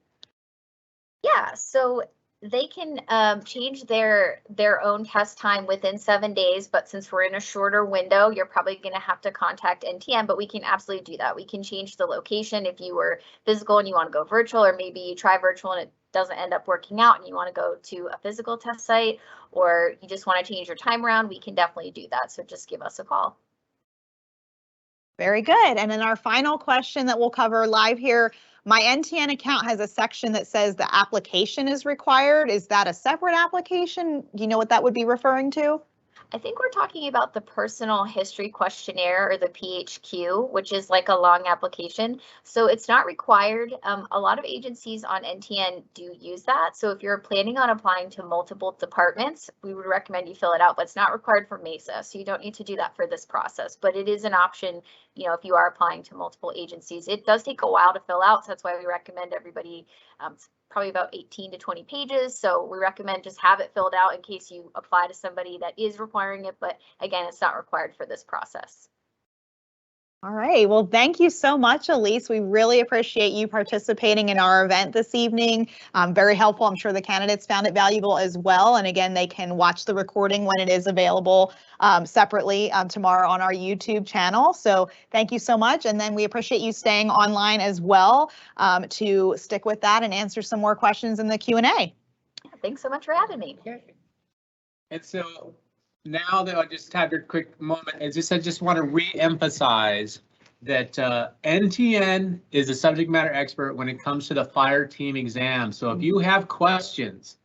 Yeah, so they can change their own test time within 7 days, but since we're in a shorter window, you're probably going to have to contact NTM, but we can absolutely do that. We can change the location if you were physical and you want to go virtual, or maybe you try virtual and it doesn't end up working out and you want to go to a physical test site, or you just want to change your time around. We can definitely do that. So just give us a call. Very good. And then our final question that we'll cover live here. My NTN account has a section that says the application is required. Is that a separate application? Do you know what that would be referring to? I think we're talking about the personal history questionnaire, or the PHQ, which is like a long application. So it's not required. A lot of agencies on NTN do use that. So if you're planning on applying to multiple departments, we would recommend you fill it out, but it's not required for Mesa. So you don't need to do that for this process, but it is an option, you know, if you are applying to multiple agencies. It does take a while to fill out. So that's why we recommend everybody, probably about 18 to 20 pages. So we recommend just have it filled out in case you apply to somebody that is requiring it. But again, it's not required for this process. All right. Well, thank you so much, Elise. We really appreciate you participating in our event this evening. Very helpful. I'm sure the candidates found it valuable as well. And again, they can watch the recording when it is available separately tomorrow on our YouTube channel. So thank you so much. And then we appreciate you staying online as well to stick with that and answer some more questions in the Q&A. Thanks so much for having me. Okay. And so now that I just have your quick moment, I just want to re-emphasize that NTN is a subject matter expert when it comes to the fire team exam. So if you have questions,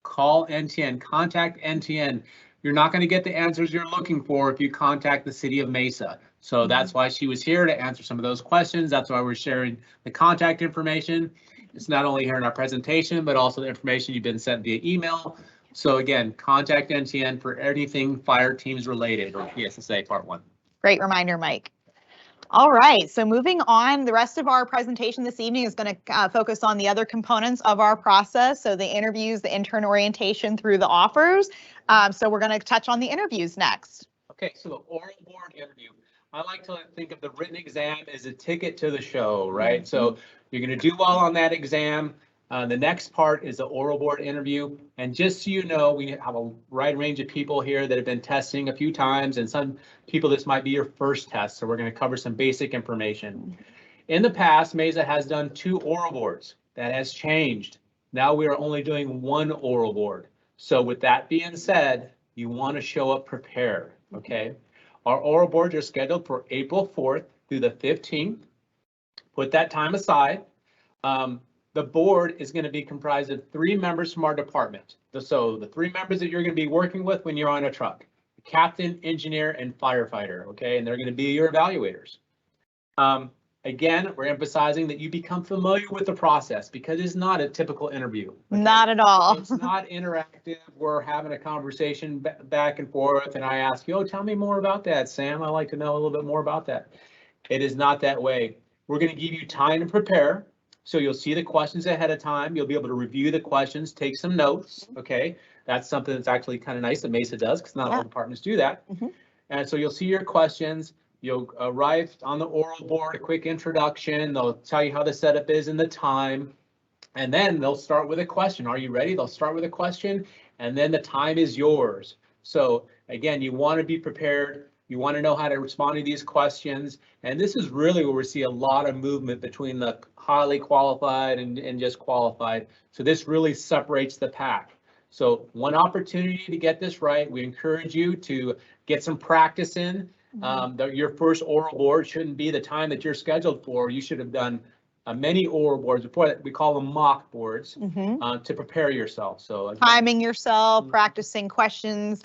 call NTN, contact NTN. You're not going to get the answers you're looking for if you contact the city of Mesa. So that's why she was here, to answer some of those questions. That's why we're sharing the contact information. It's not only here in our presentation, but also the information you've been sent via email. So again, contact NTN for anything fire teams related, or PSSA Part 1. Great reminder, Mike. All right, so moving on, the rest of our presentation this evening is going to focus on the other components of our process. So the interviews, the intern orientation through the offers. So we're going to touch on the interviews next. Okay, so the oral board interview. I like to think of the written exam as a ticket to the show, right? So you're going to do well on that exam. The next part is the oral board interview. And just so you know, we have a wide range of people here that have been testing a few times, and some people, this might be your first test. So we're going to cover some basic information. In the past, Mesa has done 2 oral boards. That has changed. Now we are only doing 1 oral board. So with that being said, you want to show up prepared, okay? Our oral boards are scheduled for April 4th through the 15th. Put that time aside. The board is going to be comprised of 3 members from our department. So the 3 members that you're going to be working with when you're on a truck: the captain, engineer, and firefighter, okay? And they're going to be your evaluators. Again, we're emphasizing that you become familiar with the process, because it's not a typical interview. Okay? Not at all. It's not interactive. We're having a conversation back and forth, and I ask you, oh, tell me more about that, Sam. I'd like to know a little bit more about that. It is not that way. We're going to give you time to prepare. So you'll see the questions ahead of time. You'll be able to review the questions, take some notes, okay? That's something that's actually kind of nice that Mesa does, because not all departments do that. And so you'll see your questions. You'll arrive on the oral board, a quick introduction. They'll tell you how the setup is and the time. And then they'll start with a question. Are you ready? They'll start with a question, and then the time is yours. So again, you want to be prepared. You want to know how to respond to these questions. And this is really where we see a lot of movement between the highly qualified and just qualified. So this really separates the pack. So one opportunity to get this right. We encourage you to get some practice in. Your first oral board shouldn't be the time that you're scheduled for. You should have done many oral boards before that. We call them mock boards to prepare yourself. So timing yourself, practicing questions,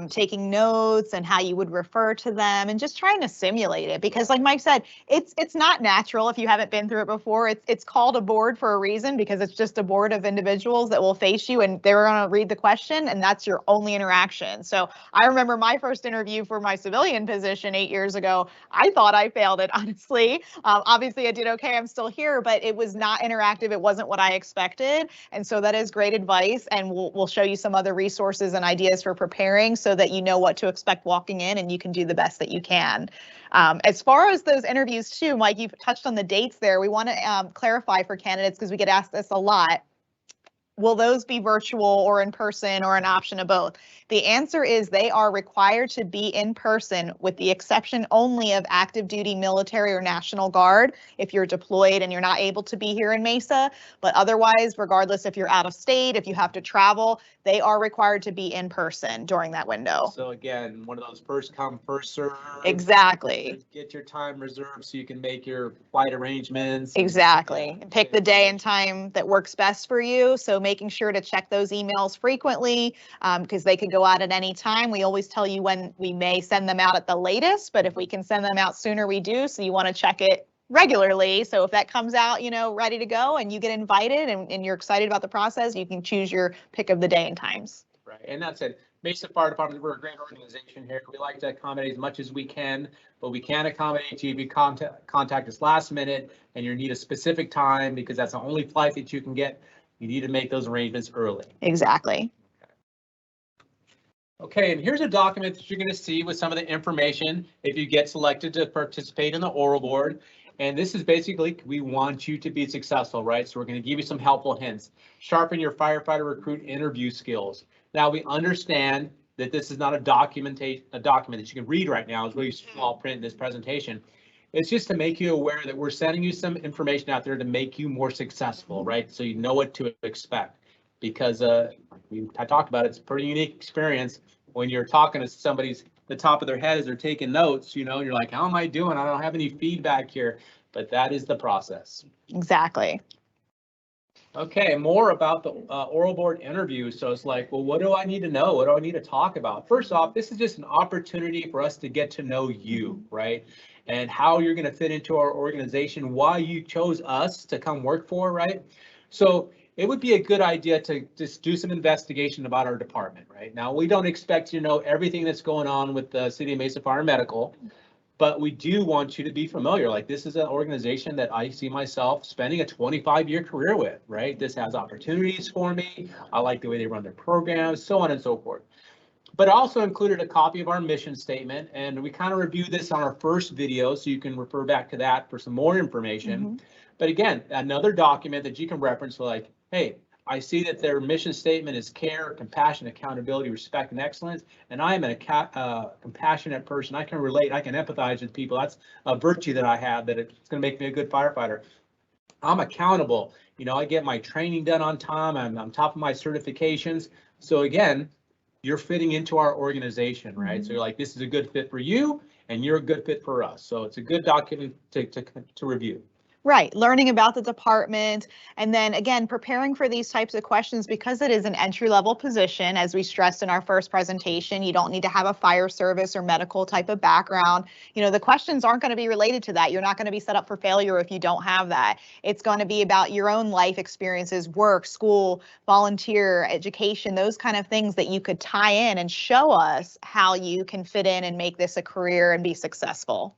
taking notes and how you would refer to them, and just trying to simulate it, because like Mike said, it's not natural if you haven't been through it before. It's called a board for a reason, because it's just a board of individuals that will face you, and they're going to read the question, and that's your only interaction. So I remember my first interview for my civilian position 8 years ago. I thought I failed it, honestly. Obviously I did okay. I'm still here, but it was not interactive. It wasn't what I expected. And so that is great advice. And we'll show you some other resources and ideas for preparing, so that you know what to expect walking in and you can do the best that you can. As far as those interviews too, Mike, you've touched on the dates there. We want to clarify for candidates, because we get asked this a lot. Will those be virtual or in person, or an option of both? The answer is they are required to be in person, with the exception only of active duty military or National Guard if you're deployed and you're not able to be here in Mesa. But otherwise, regardless if you're out of state, if you have to travel, they are required to be in person during that window. So again, one of those first come, first serve. Exactly. Get your time reserved so you can make your flight arrangements. Exactly. And pick the day and time that works best for you. So making sure to check those emails frequently because they could go out at any time. We always tell you when we may send them out at the latest, but if we can send them out sooner, we do. So you want to check it regularly. So if that comes out, ready to go and you get invited and you're excited about the process, you can choose your pick of the day and times. Right, and that's it. Mesa Fire Department, we're a great organization here. We like to accommodate as much as we can, but we can't accommodate you if you contact us last minute and you need a specific time because that's the only flight that you can get. You need to make those arrangements early. Exactly. Okay, and here's a document that you're going to see with some of the information if you get selected to participate in the oral board. And this is basically, we want you to be successful, right? So we're going to give you some helpful hints. Sharpen your firefighter recruit interview skills. Now we understand that this is not a document that you can read right now. It's really small print in this presentation. It's just to make you aware that we're sending you some information out there to make you more successful, right? So you know what to expect. Because I talked about it, it's a pretty unique experience when you're talking to somebody's the top of their head as they're taking notes, and you're like, how am I doing? I don't have any feedback here, but that is the process. Exactly. Okay, more about the oral board interview. So it's like, well, what do I need to know? What do I need to talk about? First off, this is just an opportunity for us to get to know you, right? And how you're going to fit into our organization, why you chose us to come work for, right? So it would be a good idea to just do some investigation about our department, right? Now, we don't expect you to know everything that's going on with the City of Mesa Fire Medical, but we do want you to be familiar. Like, this is an organization that I see myself spending a 25-year career with, right? This has opportunities for me. I like the way they run their programs, so on and so forth. But I also included a copy of our mission statement, and we kind of reviewed this on our first video, so you can refer back to that for some more information. But again, another document that you can reference, like, hey, I see that their mission statement is care, compassion, accountability, respect, and excellence. And I am a compassionate person. I can relate. I can empathize with people. That's a virtue that I have, that it's going to make me a good firefighter. I'm accountable. I get my training done on time. I'm on top of my certifications. So again, you're fitting into our organization, right? So you're like, this is a good fit for you, and you're a good fit for us. So it's a good document to review. Right, learning about the department, and then again, preparing for these types of questions because it is an entry-level position. As we stressed in our first presentation, you don't need to have a fire service or medical type of background. The questions aren't going to be related to that. You're not going to be set up for failure if you don't have that. It's going to be about your own life experiences, work, school, volunteer, education, those kind of things that you could tie in and show us how you can fit in and make this a career and be successful.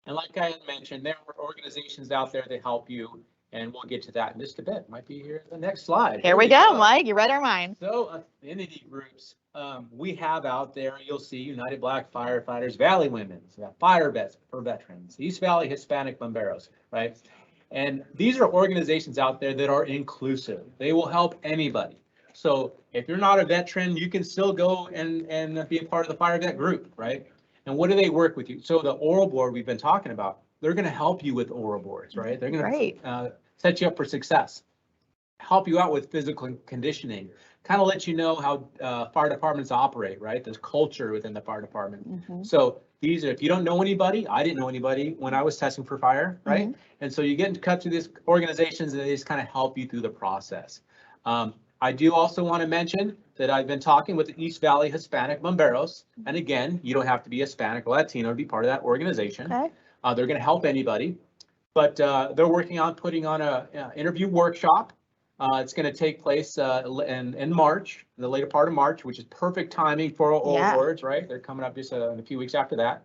And like I had mentioned, there are organizations out there that help you, and we'll get to that in just a bit. Might be here in the next slide. Here we go, Mike. You read our mind. So affinity groups we have out there, you'll see United Black Firefighters, Valley Women's, Fire Vets for Veterans, East Valley Hispanic Bomberos, right? And these are organizations out there that are inclusive. They will help anybody. So if you're not a veteran, you can still go and be a part of the Fire Vet group, right? And what do they work with you? So the oral board we've been talking about, they're going to help you with oral boards, right? They're going to set you up for success, help you out with physical conditioning, kind of let you know how fire departments operate, right? There's culture within the fire department. So these are, if you don't know anybody, I didn't know anybody when I was testing for fire, right? And so you get in touch with these organizations and they just kind of help you through the process. I do also want to mention that I've been talking with the East Valley Hispanic Bomberos. And again, you don't have to be Hispanic or Latino to be part of that organization. Okay. They're going to help anybody, but they're working on putting on a interview workshop. It's going to take place in March, in the later part of March, which is perfect timing for oral boards, right? They're coming up just in a few weeks after that.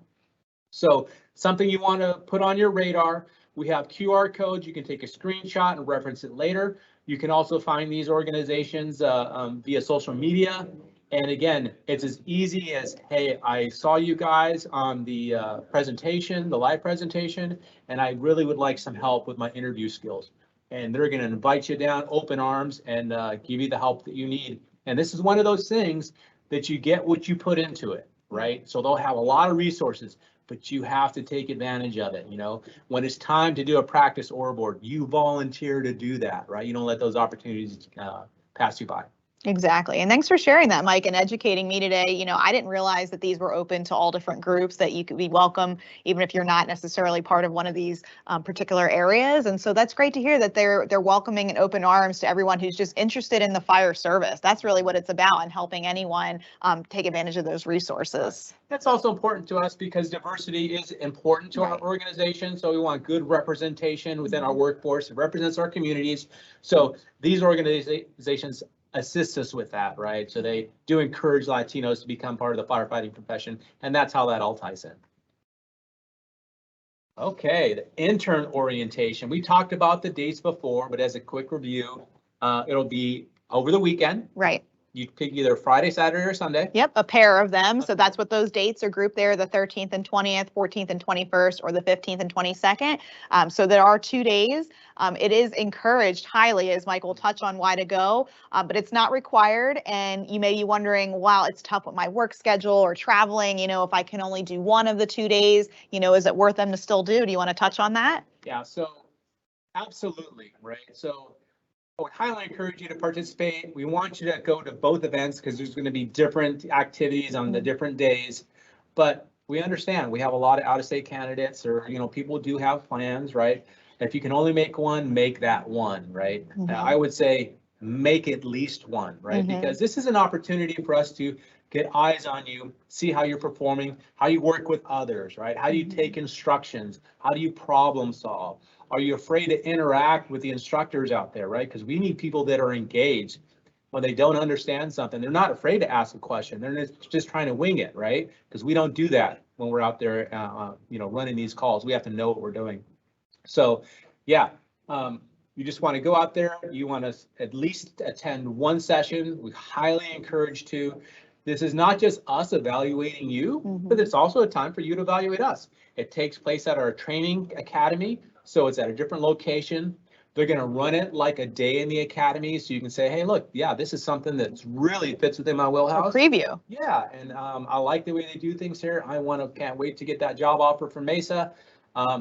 So something you want to put on your radar. We have QR codes. You can take a screenshot and reference it later. You can also find these organizations via social media. And again, it's as easy as, hey, I saw you guys on the presentation, the live presentation, and I really would like some help with my interview skills. And they're going to invite you down, open arms, and give you the help that you need. And this is one of those things that you get what you put into it, right? So they'll have a lot of resources, but you have to take advantage of it. When it's time to do a practice oral board, you volunteer to do that, right? You don't let those opportunities pass you by. Exactly. And thanks for sharing that, Mike, and educating me today. You know, I didn't realize that these were open to all different groups, that you could be welcome, even if you're not necessarily part of one of these particular areas. And so that's great to hear that they're welcoming and open arms to everyone who's just interested in the fire service. That's really what it's about, and helping anyone take advantage of those resources. That's also important to us because diversity is important to our organization. So we want good representation within our workforce. It represents our communities. So these organizations assist us with that, right? So they do encourage Latinos to become part of the firefighting profession, and that's how that all ties in. Okay, the intern orientation. We talked about the dates before, but as a quick review, it'll be over the weekend. Right. You pick either Friday, Saturday, or Sunday. Yep, a pair of them. So that's what those dates are grouped there, the 13th and 20th, 14th and 21st, or the 15th and 22nd. So there are 2 days. It is encouraged highly, as Mike will touch on why to go, but it's not required. And you may be wondering, wow, it's tough with my work schedule or traveling. You know, if I can only do one of the 2 days, you know, is it worth them to still do? Do you want to touch on that? Yeah, so absolutely, right? So I would highly encourage you to participate. We want you to go to both events because there's going to be different activities on the different days. But we understand we have a lot of out-of-state candidates, or, you know, people do have plans, right? If you can only make one, make that one, right? I would say make at least one, right? Because this is an opportunity for us to get eyes on you, see how you're performing, how you work with others, right? How do you take instructions? How do you problem solve? Are you afraid to interact with the instructors out there, right? Because we need people that are engaged when they don't understand something. They're not afraid to ask a question. They're just trying to wing it, right? Because we don't do that when we're out there, you know, running these calls. We have to know what we're doing. So, yeah, you just want to go out there. You want to at least attend one session. We highly encourage to. This is not just us evaluating you, but it's also a time for you to evaluate us. It takes place at our training academy. So it's at a different location. They're going to run it like a day in the academy. So you can say, hey, look, yeah, this is something that's really fits within my wheelhouse. A preview. Yeah. And I like the way they do things here. Can't wait to get that job offer from Mesa.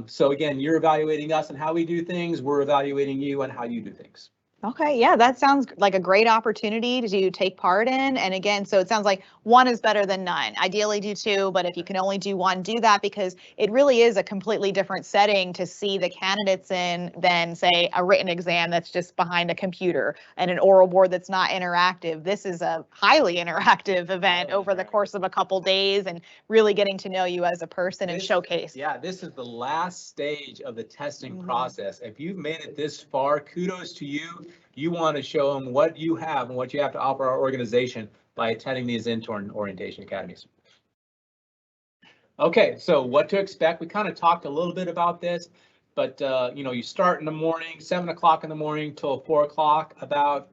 So again, you're evaluating us and how we do things. We're evaluating you and how you do things. Okay, yeah, that sounds like a great opportunity to take part in. And again, so it sounds like one is better than none. Ideally do 2, but if you can only do 1, do that, because it really is a completely different setting to see the candidates in than, say, a written exam that's just behind a computer and an oral board that's not interactive. This is a highly interactive event over the course of a couple days, and really getting to know you as a person and showcase. Yeah, this is the last stage of the testing process. If you've made it this far, kudos to you. You want to show them what you have and what you have to offer our organization by attending these intern orientation academies. Okay, so what to expect? We kind of talked a little bit about this, but you know, you start in the morning, 7 o'clock in the morning till 4 o'clock. About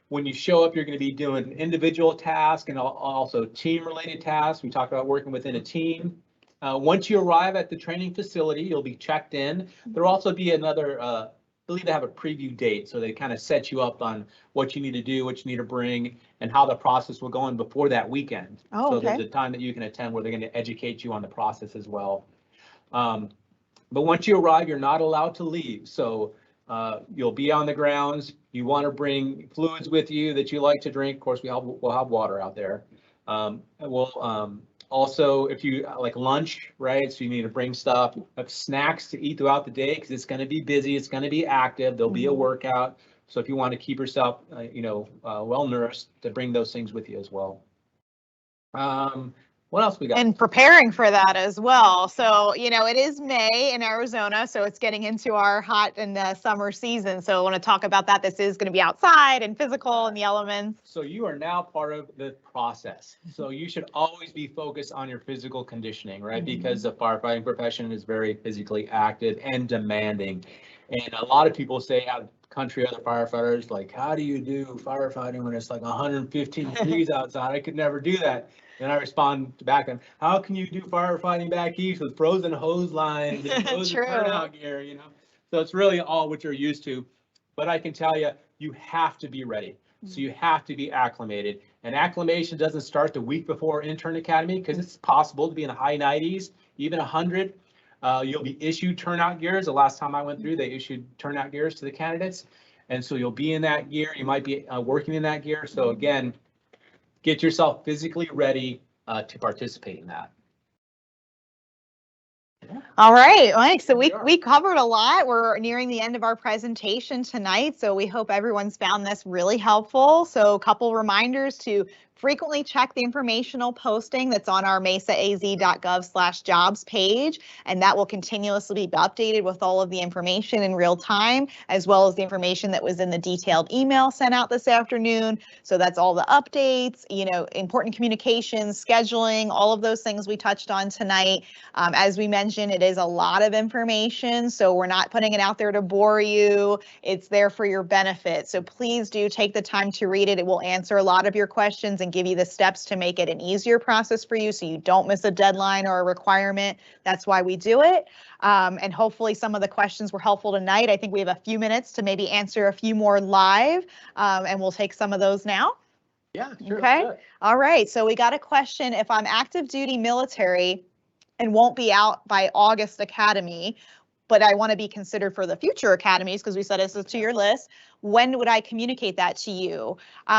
when you show up, you're going to be doing individual tasks and also team-related tasks. We talked about working within a team. Once you arrive at the training facility, you'll be checked in. There'll also be another, I believe they have a preview date, so they kind of set you up on what you need to do, what you need to bring, and how the process will go on before that weekend. Oh, okay. So there's a time that you can attend where they're going to educate you on the process as well. But once you arrive, you're not allowed to leave. So you'll be on the grounds. You want to bring fluids with you that you like to drink. Of course, we'll have water out there. Also, if you like lunch, right? So you need to bring stuff, snacks to eat throughout the day, because it's going to be busy. It's going to be active. There'll be a workout. So if you want to keep yourself, well nourished, to bring those things with you as well. What else we got? And preparing for that as well. So, you know, it is May in Arizona, so it's getting into our hot and summer season. So I want to talk about that. This is going to be outside and physical in the elements. So you are now part of the process. So you should always be focused on your physical conditioning, right? Because the firefighting profession is very physically active and demanding. And a lot of people say out of country, other firefighters, like, how do you do firefighting when it's like 115 degrees outside? I could never do that. And I respond back on, how can you do firefighting back east with frozen hose lines and frozen turnout gear, you know? So it's really all what you're used to. But I can tell you, you have to be ready. So you have to be acclimated. And acclimation doesn't start the week before intern academy, because it's possible to be in the high 90s, even 100. You'll be issued turnout gears. The last time I went through, they issued turnout gears to the candidates. And so you'll be in that gear. You might be working in that gear. So again, get yourself physically ready to participate in that. All right, Mike. So Here we covered a lot. We're nearing the end of our presentation tonight. So we hope everyone's found this really helpful. So a couple reminders to frequently check the informational posting that's on our mesaaz.gov/jobs page, and that will continuously be updated with all of the information in real time, as well as the information that was in the detailed email sent out this afternoon. So that's all the updates, important communications, scheduling, all of those things we touched on tonight. As we mentioned, it is a lot of information, so we're not putting it out there to bore you. It's there for your benefit. So please do take the time to read it. It will answer a lot of your questions and give you the steps to make it an easier process for you so you don't miss a deadline or a requirement. That's why we do it. And hopefully some of the questions were helpful tonight. I think we have a few minutes to maybe answer a few more live, and we'll take some of those now. Yeah, sure. Okay. Good. All right. So we got a question. If I'm active duty military and won't be out by August Academy, but I want to be considered for the future academies because we said it's a 2-year list, when would I communicate that to you?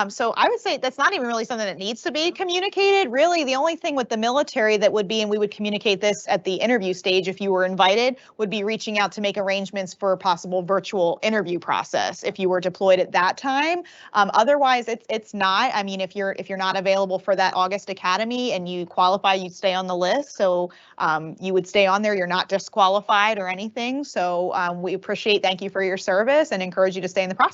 So I would say that's not even really something that needs to be communicated. Really, the only thing with the military that would be, and we would communicate this at the interview stage if you were invited, would be reaching out to make arrangements for a possible virtual interview process if you were deployed at that time. Otherwise, it's not. I mean, if you're not available for that August Academy and you qualify, you'd stay on the list. So you would stay on there. You're not disqualified or anything. So we thank you for your service and encourage you to stay in the process.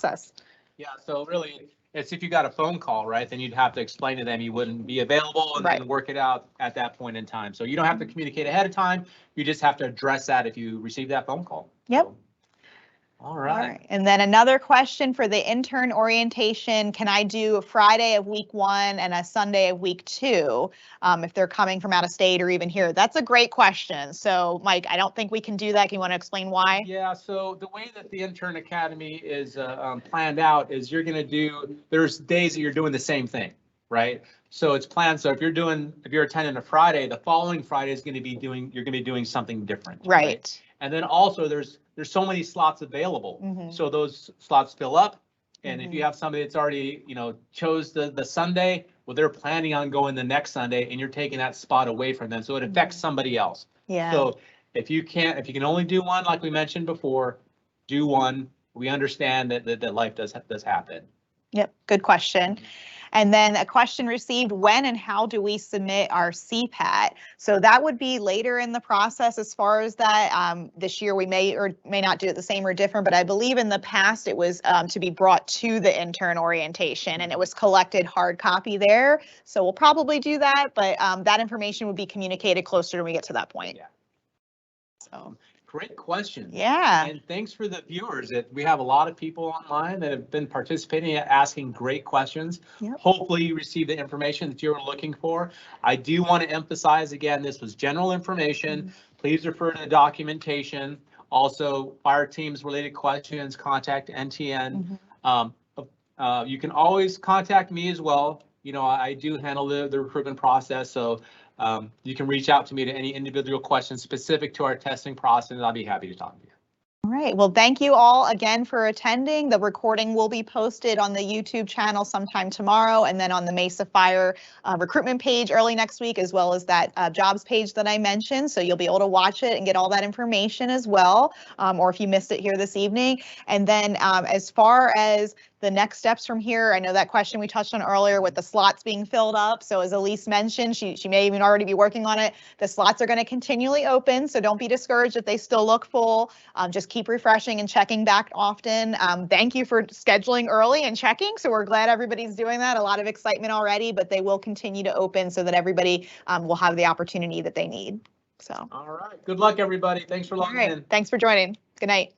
Yeah, so really, it's if you got a phone call, right, then you'd have to explain to them you wouldn't be available and then work it out at that point in time. So you don't have to communicate ahead of time. You just have to address that if you receive that phone call. Yep. So, all right. And then another question for the intern orientation, can I do a Friday of week 1 and a Sunday of week 2 if they're coming from out of state or even here? That's a great question. So Mike, I don't think we can do that. Can you want to explain why? Yeah, so the way that the intern academy is planned out is there's days that you're doing the same thing, right? So it's planned. So if you're attending a Friday, the following Friday is going to be doing something different. Right? And then also there's so many slots available. So those slots fill up. And if you have somebody that's already, chose the Sunday, well, they're planning on going the next Sunday and you're taking that spot away from them. So it affects somebody else. Yeah. So if you can only do one, like we mentioned before, do one. We understand that life does happen. Yep. Good question. And then a question received, when and how do we submit our CPAT? So that would be later in the process as far as that. This year we may or may not do it the same or different, but I believe in the past it was to be brought to the intern orientation and it was collected hard copy there. So we'll probably do that, but that information would be communicated closer when we get to that point. Yeah. So. Great question. Yeah. And thanks for the viewers. We have a lot of people online that have been participating and asking great questions. Yep. Hopefully you received the information that you were looking for. I do want to emphasize again, this was general information. Please refer to the documentation. Also, fire teams related questions, contact NTN. You can always contact me as well. I do handle the recruitment process. So you can reach out to me to any individual questions specific to our testing process, and I'll be happy to talk to you. All right. Well, thank you all again for attending. The recording will be posted on the YouTube channel sometime tomorrow and then on the Mesa Fire recruitment page early next week, as well as that jobs page that I mentioned. So you'll be able to watch it and get all that information as well, or if you missed it here this evening. And then as far as the next steps from here, I know that question we touched on earlier with the slots being filled up. So as Elise mentioned, she may even already be working on it. The slots are going to continually open, so don't be discouraged if they still look full. Just keep refreshing and checking back often. Thank you for scheduling early and checking. So we're glad everybody's doing that. A lot of excitement already, but they will continue to open so that everybody will have the opportunity that they need. So. All right. Good luck, everybody. Thanks for logging in. Thanks for joining. Good night.